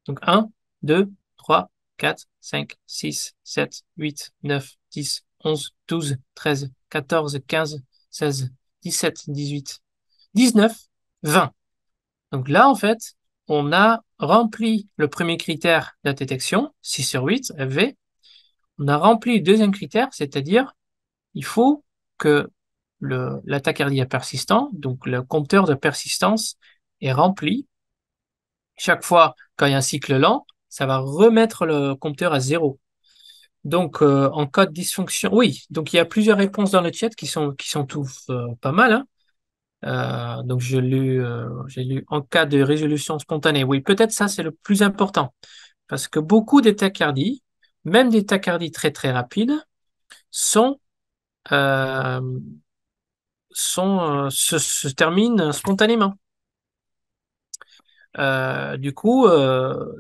Speaker 1: Donc, 1, 2, 3, 4, 5, 6, 7, 8, 9, 10, 11, 12, 13, 14, 15, 16, 17, 18, 19, 20. Donc là, en fait, on a rempli le premier critère de la détection, 6 sur 8, FV. On a rempli le deuxième critère, c'est-à-dire il faut que la tachycardie persistant, donc le compteur de persistance, est rempli. Chaque fois quand il y a un cycle lent, ça va remettre le compteur à zéro. Donc, en cas de dysfonction, oui, donc il y a plusieurs réponses dans le chat qui sont tous pas mal, hein. Donc, j'ai lu en cas de résolution spontanée. Oui, peut-être ça, c'est le plus important. Parce que beaucoup des tachycardies, même des tachycardies très très rapides, sont, euh, se terminent spontanément. Du coup,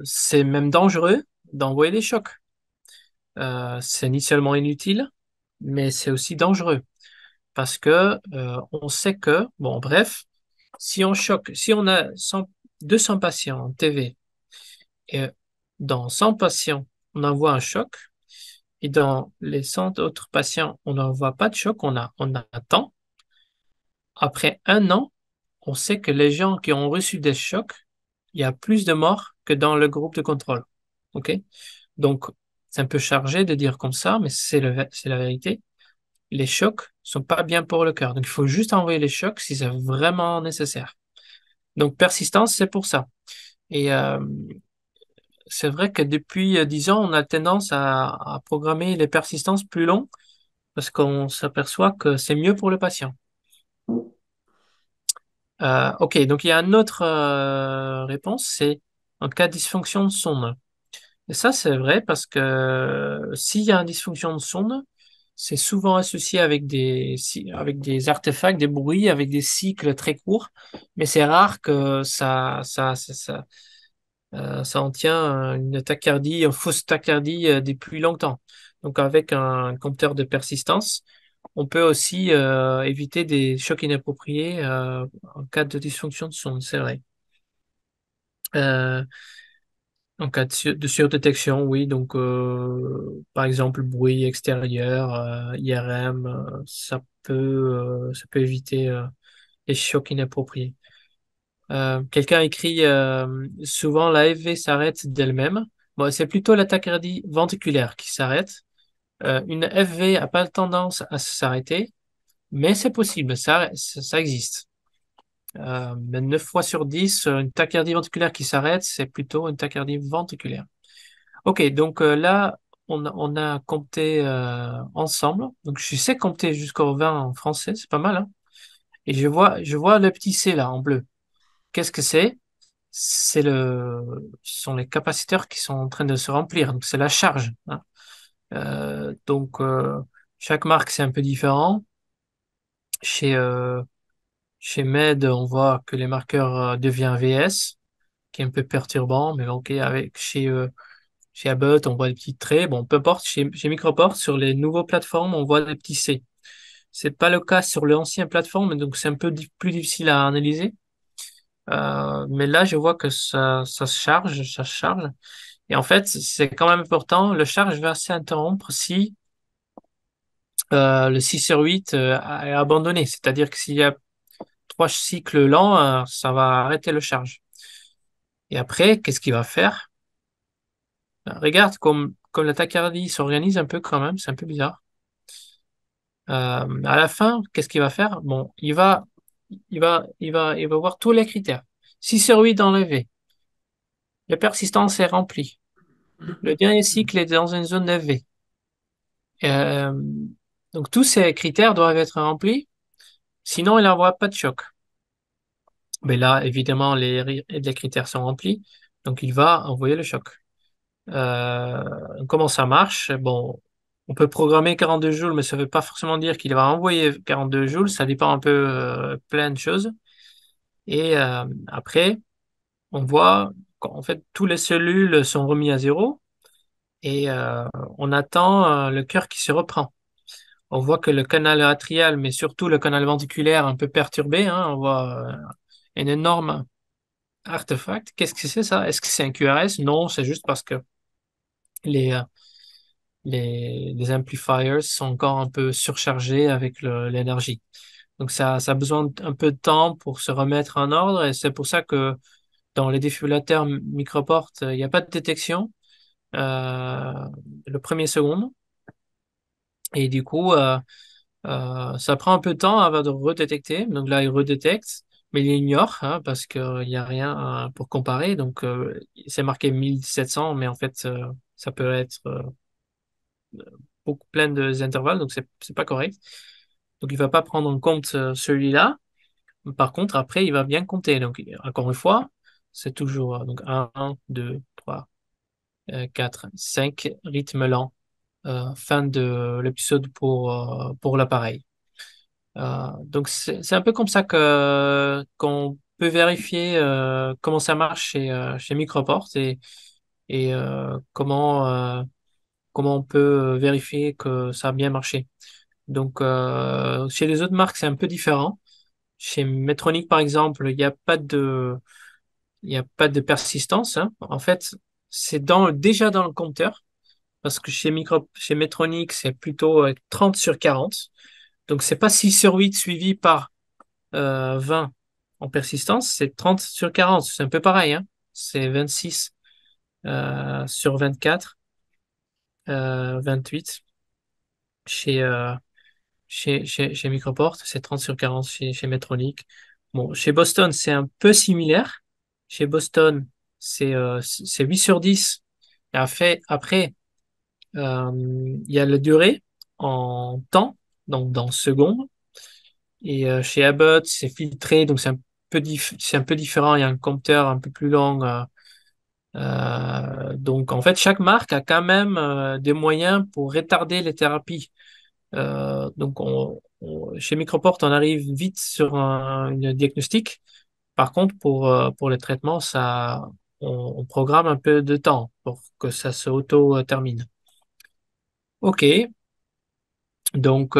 Speaker 1: c'est même dangereux d'envoyer des chocs. C'est initialement inutile, mais c'est aussi dangereux parce que on sait que, bon, bref, si on a 200 patients en TV et dans 100 patients, on envoie un choc et dans les 100 autres patients, on n'envoie pas de choc, on attend. Après un an, on sait que les gens qui ont reçu des chocs, il y a plus de morts que dans le groupe de contrôle. OK? Donc, c'est un peu chargé de dire comme ça, mais c'est la vérité. Les chocs sont pas bien pour le cœur. Donc, il faut juste envoyer les chocs si c'est vraiment nécessaire. Donc, persistance, c'est pour ça. Et c'est vrai que depuis 10 ans, on a tendance à programmer les persistances plus longs parce qu'on s'aperçoit que c'est mieux pour le patient. OK, donc il y a une autre réponse, c'est en cas de dysfonction de sonde. Et ça, c'est vrai parce que s'il y a une dysfonction de sonde, c'est souvent associé avec des artefacts, des bruits, avec des cycles très courts, mais c'est rare que ça en tient une tachycardie, une fausse tachycardie depuis longtemps. Donc avec un compteur de persistance, on peut aussi éviter des chocs inappropriés en cas de dysfonction de sonde, c'est vrai. Euh, En cas de surdétection, oui, donc par exemple bruit extérieur, IRM, ça peut éviter les chocs inappropriés. Quelqu'un écrit souvent la FV s'arrête d'elle-même. Bon, c'est plutôt la tachycardie ventriculaire qui s'arrête. Une FV a pas tendance à s'arrêter, mais c'est possible, ça existe. Mais 9 fois sur 10, une tachycardie ventriculaire qui s'arrête, c'est plutôt une tachycardie ventriculaire. Ok, donc là, on a compté ensemble. Donc je sais compter jusqu'au 20 en français, c'est pas mal, hein. Et je vois le petit C là en bleu. Qu'est-ce que c'est? Ce sont les capaciteurs qui sont en train de se remplir. Donc c'est la charge, hein. Donc chaque marque c'est un peu différent. Chez, euh, chez Med, on voit que les marqueurs deviennent VS, qui est un peu perturbant, mais ok, chez Abbott, on voit des petits traits. Bon, peu importe, chez Microport, sur les nouvelles plateformes, on voit des petits C. C'est pas le cas sur l'ancienne plateforme, donc c'est un peu plus difficile à analyser. Mais là, je vois que ça se charge. Et en fait, c'est quand même important. Le charge va s'interrompre si le 6 sur 8 est abandonné. C'est-à-dire que s'il y a trois cycles lents, ça va arrêter le charge. Et après, qu'est-ce qu'il va faire? Regarde comme la tachycardie s'organise un peu quand même, c'est un peu bizarre. À la fin, qu'est-ce qu'il va faire? Bon, il va voir tous les critères. 6 sur 8 enlevé. La persistance est remplie. Le dernier cycle est dans une zone de V. Euh, donc tous ces critères doivent être remplis, sinon il n'envoie pas de choc. Mais là, évidemment, les critères sont remplis, donc il va envoyer le choc. Euh, comment ça marche? Bon, on peut programmer 42 joules, mais ça ne veut pas forcément dire qu'il va envoyer 42 joules. Ça dépend un peu plein de choses. Et après, on voit qu'en fait, tous les cellules sont remis à zéro et on attend le cœur qui se reprend. On voit que le canal atrial, mais surtout le canal ventriculaire, un peu perturbé, hein. On voit un énorme artefact. Qu'est-ce que c'est ça? Est-ce que c'est un QRS? Non, c'est juste parce que les, euh, les amplifiers sont encore un peu surchargés avec l'énergie. Donc ça a besoin un peu de temps pour se remettre en ordre et c'est pour ça que dans les défibrillateurs microportes, il n'y a pas de détection euh, le premier seconde. Et du coup, ça prend un peu de temps avant de redétecter. Donc là, il redétecte, mais il ignore hein, parce qu'il n'y a rien pour comparer. Donc c'est marqué 1700, mais en fait, ça peut être beaucoup plein d'intervalles, donc c'est pas correct. Donc il va pas prendre en compte celui-là. Par contre, après, il va bien compter. Donc encore une fois, c'est toujours donc 1, 2, 3, 4, 5 rythmes lents. Fin de l'épisode pour l'appareil. Donc c'est un peu comme ça que qu'on peut vérifier comment ça marche chez Microport et comment on peut vérifier que ça a bien marché. Donc chez les autres marques c'est un peu différent. Chez Medtronic par exemple il y a pas de persistance, hein. En fait c'est déjà dans le compteur parce que chez Medtronic c'est plutôt 30 sur 40. Donc c'est pas 6 sur 8 suivi par 20 en persistance, c'est 30 sur 40. C'est un peu pareil, hein. C'est 26 sur 24, 28 chez, chez Microport, c'est 30 sur 40 chez Medtronic. Bon, chez Boston, c'est un peu similaire. Chez Boston, c'est 8 sur 10. Et après il y a la durée en temps, donc dans secondes. Et chez Abbott, c'est filtré, donc c'est un peu différent. Il y a un compteur un peu plus long. Donc en fait, chaque marque a quand même des moyens pour retarder les thérapies. Donc chez Microport, on arrive vite sur une diagnostic. Par contre, pour le traitement, on programme un peu de temps pour que ça se auto-termine. OK, donc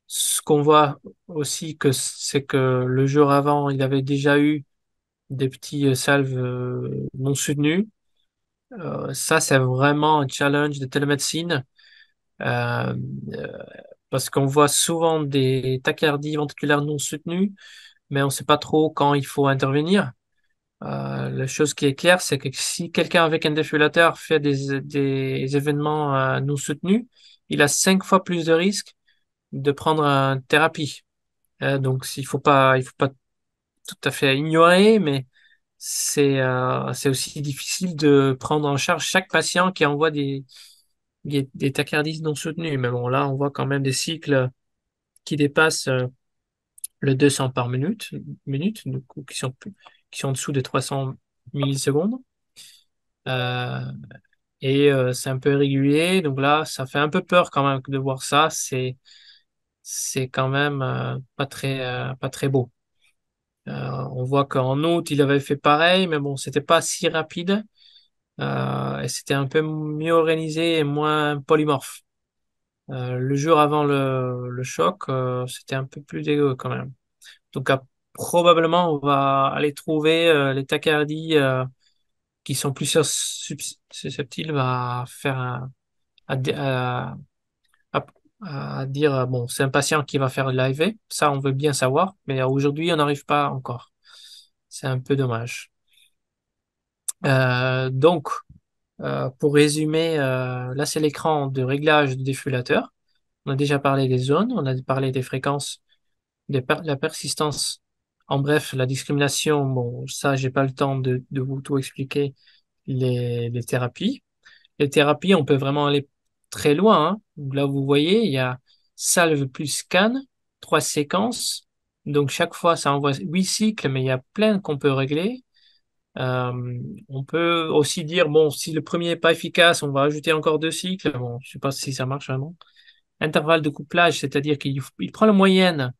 Speaker 1: ce qu'on voit aussi, c'est que le jour avant, il avait déjà eu des petits salves non soutenus. Ça, c'est vraiment un challenge de télémédecine euh, euh, parce qu'on voit souvent des tachycardies ventriculaires non soutenues, mais on ne sait pas trop quand il faut intervenir. La chose qui est claire, c'est que si quelqu'un avec un défibrillateur fait des événements non soutenus, il a 5 fois plus de risques de prendre une thérapie. Donc, il faut pas tout à fait ignorer, mais c'est aussi difficile de prendre en charge chaque patient qui envoie des tachycardies non soutenues. Mais bon, là, on voit quand même des cycles qui dépassent le 200 par minute, du coup, qui sont en dessous des 300 millisecondes. Euh, et c'est un peu irrégulier. Donc là, ça fait un peu peur quand même de voir ça. c'est quand même pas très beau. On voit qu'en août, il avait fait pareil, mais bon, c'était pas si rapide et c'était un peu mieux organisé et moins polymorphe. Le jour avant le choc, c'était un peu plus dégueu quand même. Donc probablement, on va aller trouver les tachycardies qui sont plus susceptibles à faire à, dé- à- à dire bon, c'est un patient qui va faire de l'AIV. Ça, on veut bien savoir, mais aujourd'hui, on n'arrive pas encore. C'est un peu dommage. Donc, pour résumer, là, c'est l'écran de réglage du défibrillateur. On a déjà parlé des zones, on a parlé des fréquences, la persistance. En bref, la discrimination, bon, ça, j'ai pas le temps de vous tout expliquer les thérapies. Les thérapies, on peut vraiment aller très loin, hein. Là, vous voyez, il y a salve plus scan, 3 séquences. Donc, chaque fois, ça envoie 8 cycles, mais il y a plein qu'on peut régler. On peut aussi dire, bon, si le premier n'est pas efficace, on va ajouter encore 2 cycles. Bon, je sais pas si ça marche vraiment. Intervalle de couplage, c'est-à-dire qu'il prend la moyenne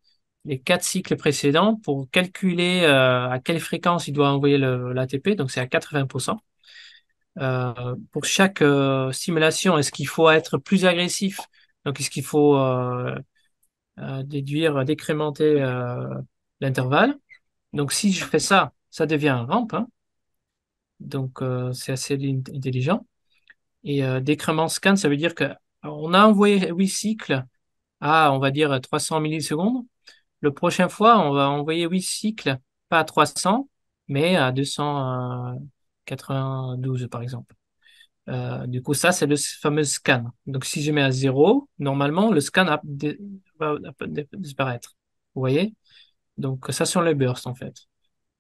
Speaker 1: des 4 cycles précédents pour calculer à quelle fréquence il doit envoyer l'ATP, donc c'est à 80%. Pour chaque simulation, est-ce qu'il faut être plus agressif? Donc, est-ce qu'il faut décrémenter l'intervalle? Donc, si je fais ça, ça devient un ramp, hein. Donc, c'est assez intelligent. Et décrément scan, ça veut dire que on a envoyé 8 cycles à, on va dire, 300 millisecondes. Le prochain fois, on va envoyer 8 cycles, pas à 300, mais à 292, par exemple. Du coup, ça, c'est le fameux scan. Donc, si je mets à 0, normalement, le scan va disparaître. Vous voyez? Donc, ça sont les bursts, en fait.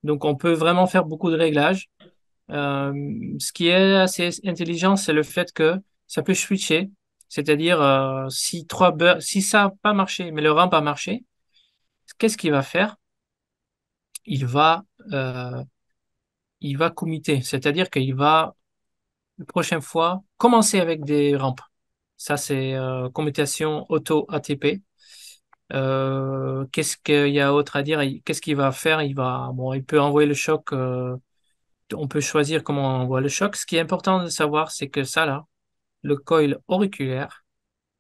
Speaker 1: Donc, on peut vraiment faire beaucoup de réglages. Euh, Ce qui est assez intelligent, c'est le fait que ça peut switcher. C'est-à-dire, si ça n'a pas marché, mais le ramp a marché, qu'est-ce qu'il va faire? Il va, euh, il va commuter. C'est-à-dire qu'il va, la prochaine fois, commencer avec des rampes. Ça, c'est commutation auto-ATP. Qu'est-ce qu'il y a autre à dire? Qu'est-ce qu'il va faire? Bon, il peut envoyer le choc. On peut choisir comment on envoie le choc. Ce qui est important de savoir, c'est que ça, là, le coil auriculaire,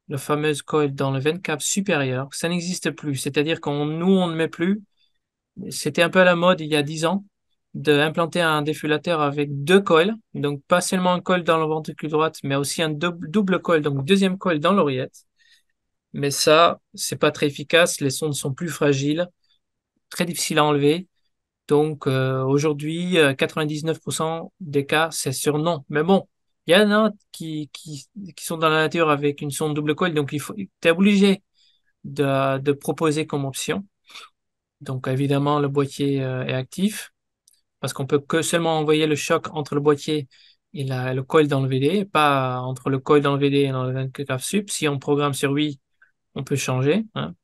Speaker 1: le fameux coil dans le veine cave supérieur, ça n'existe plus. C'est-à-dire nous, on ne met plus. C'était un peu à la mode il y a 10 ans d'implanter un défibrillateur avec 2 coils. Donc, pas seulement un coil dans le ventricule droite, mais aussi un double coil, donc deuxième coil dans l'oreillette. Mais ça, c'est pas très efficace. Les sondes sont plus fragiles, très difficiles à enlever. Donc aujourd'hui, 99% des cas, c'est sur non. Mais bon, il y en a qui sont dans la nature avec une sonde double coil, donc t'es obligé de proposer comme option. Donc évidemment, le boîtier est actif parce qu'on peut que seulement envoyer le choc entre le boîtier et le coil dans le VD, pas entre le coil dans le VD et dans le 24 sup. Si on programme sur oui, on peut changer, hein.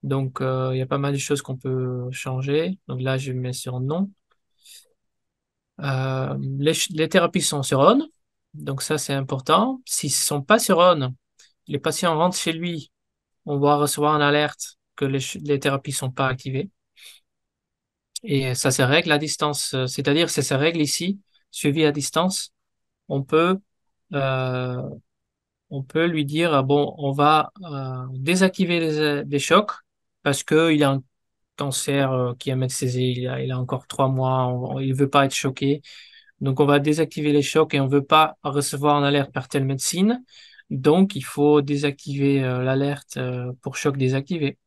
Speaker 1: Donc, il y a pas mal de choses qu'on peut changer. Donc là, je mets sur non. Les thérapies sont sur on. Donc ça, c'est important. S'ils ne sont pas sur on, les patients rentrent chez lui, on va recevoir une alerte que les thérapies sont pas activées. Et ça se règle à distance. C'est-à-dire, ça se règle ici, suivi à distance. On peut, euh, on peut lui dire, ah bon, on va désactiver les chocs parce qu'il a un cancer qui est métastasé, il a encore 3 mois, il veut pas être choqué. Donc, on va désactiver les chocs et on veut pas recevoir une alerte par telle médecine. Donc, il faut désactiver l'alerte pour choc désactivé.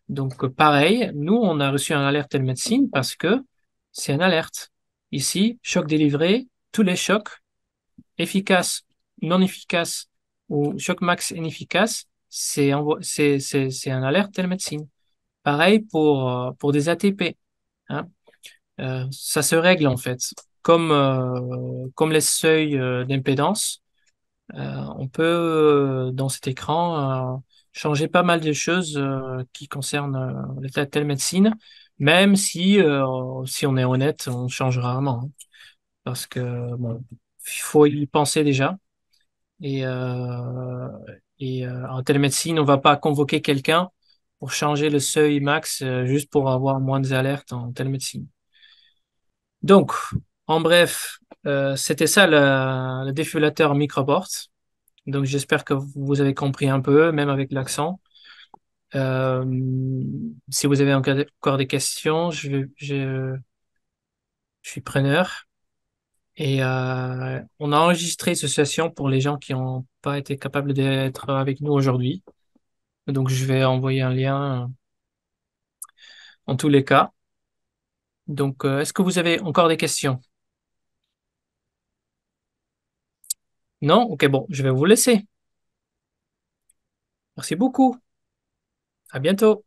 Speaker 1: Donc, pareil, nous, on a reçu une alerte telle médecine parce que c'est une alerte. Ici, choc délivré, tous les chocs, efficaces, non efficaces ou choc max inefficace, c'est un alerte telle médecine. Pareil pour des ATP, hein. Ça se règle en fait. Comme les seuils d'impédance, on peut dans cet écran changer pas mal de choses qui concernent la télémédecine, même si on est honnête, on change rarement, hein, parce que bon, il faut y penser déjà. Et, en télémédecine, on va pas convoquer quelqu'un. pour changer le seuil max, juste pour avoir moins d'alertes en télémédecine. Donc, en bref, c'était ça le défibrillateur microport. Donc, j'espère que vous avez compris un peu, même avec l'accent. Euh, Si vous avez encore des questions, je suis preneur. Et on a enregistré cette session pour les gens qui n'ont pas été capables d'être avec nous aujourd'hui. Donc, je vais envoyer un lien en tous les cas. Donc, est-ce que vous avez encore des questions? Non? Ok, bon, je vais vous laisser. Merci beaucoup. À bientôt.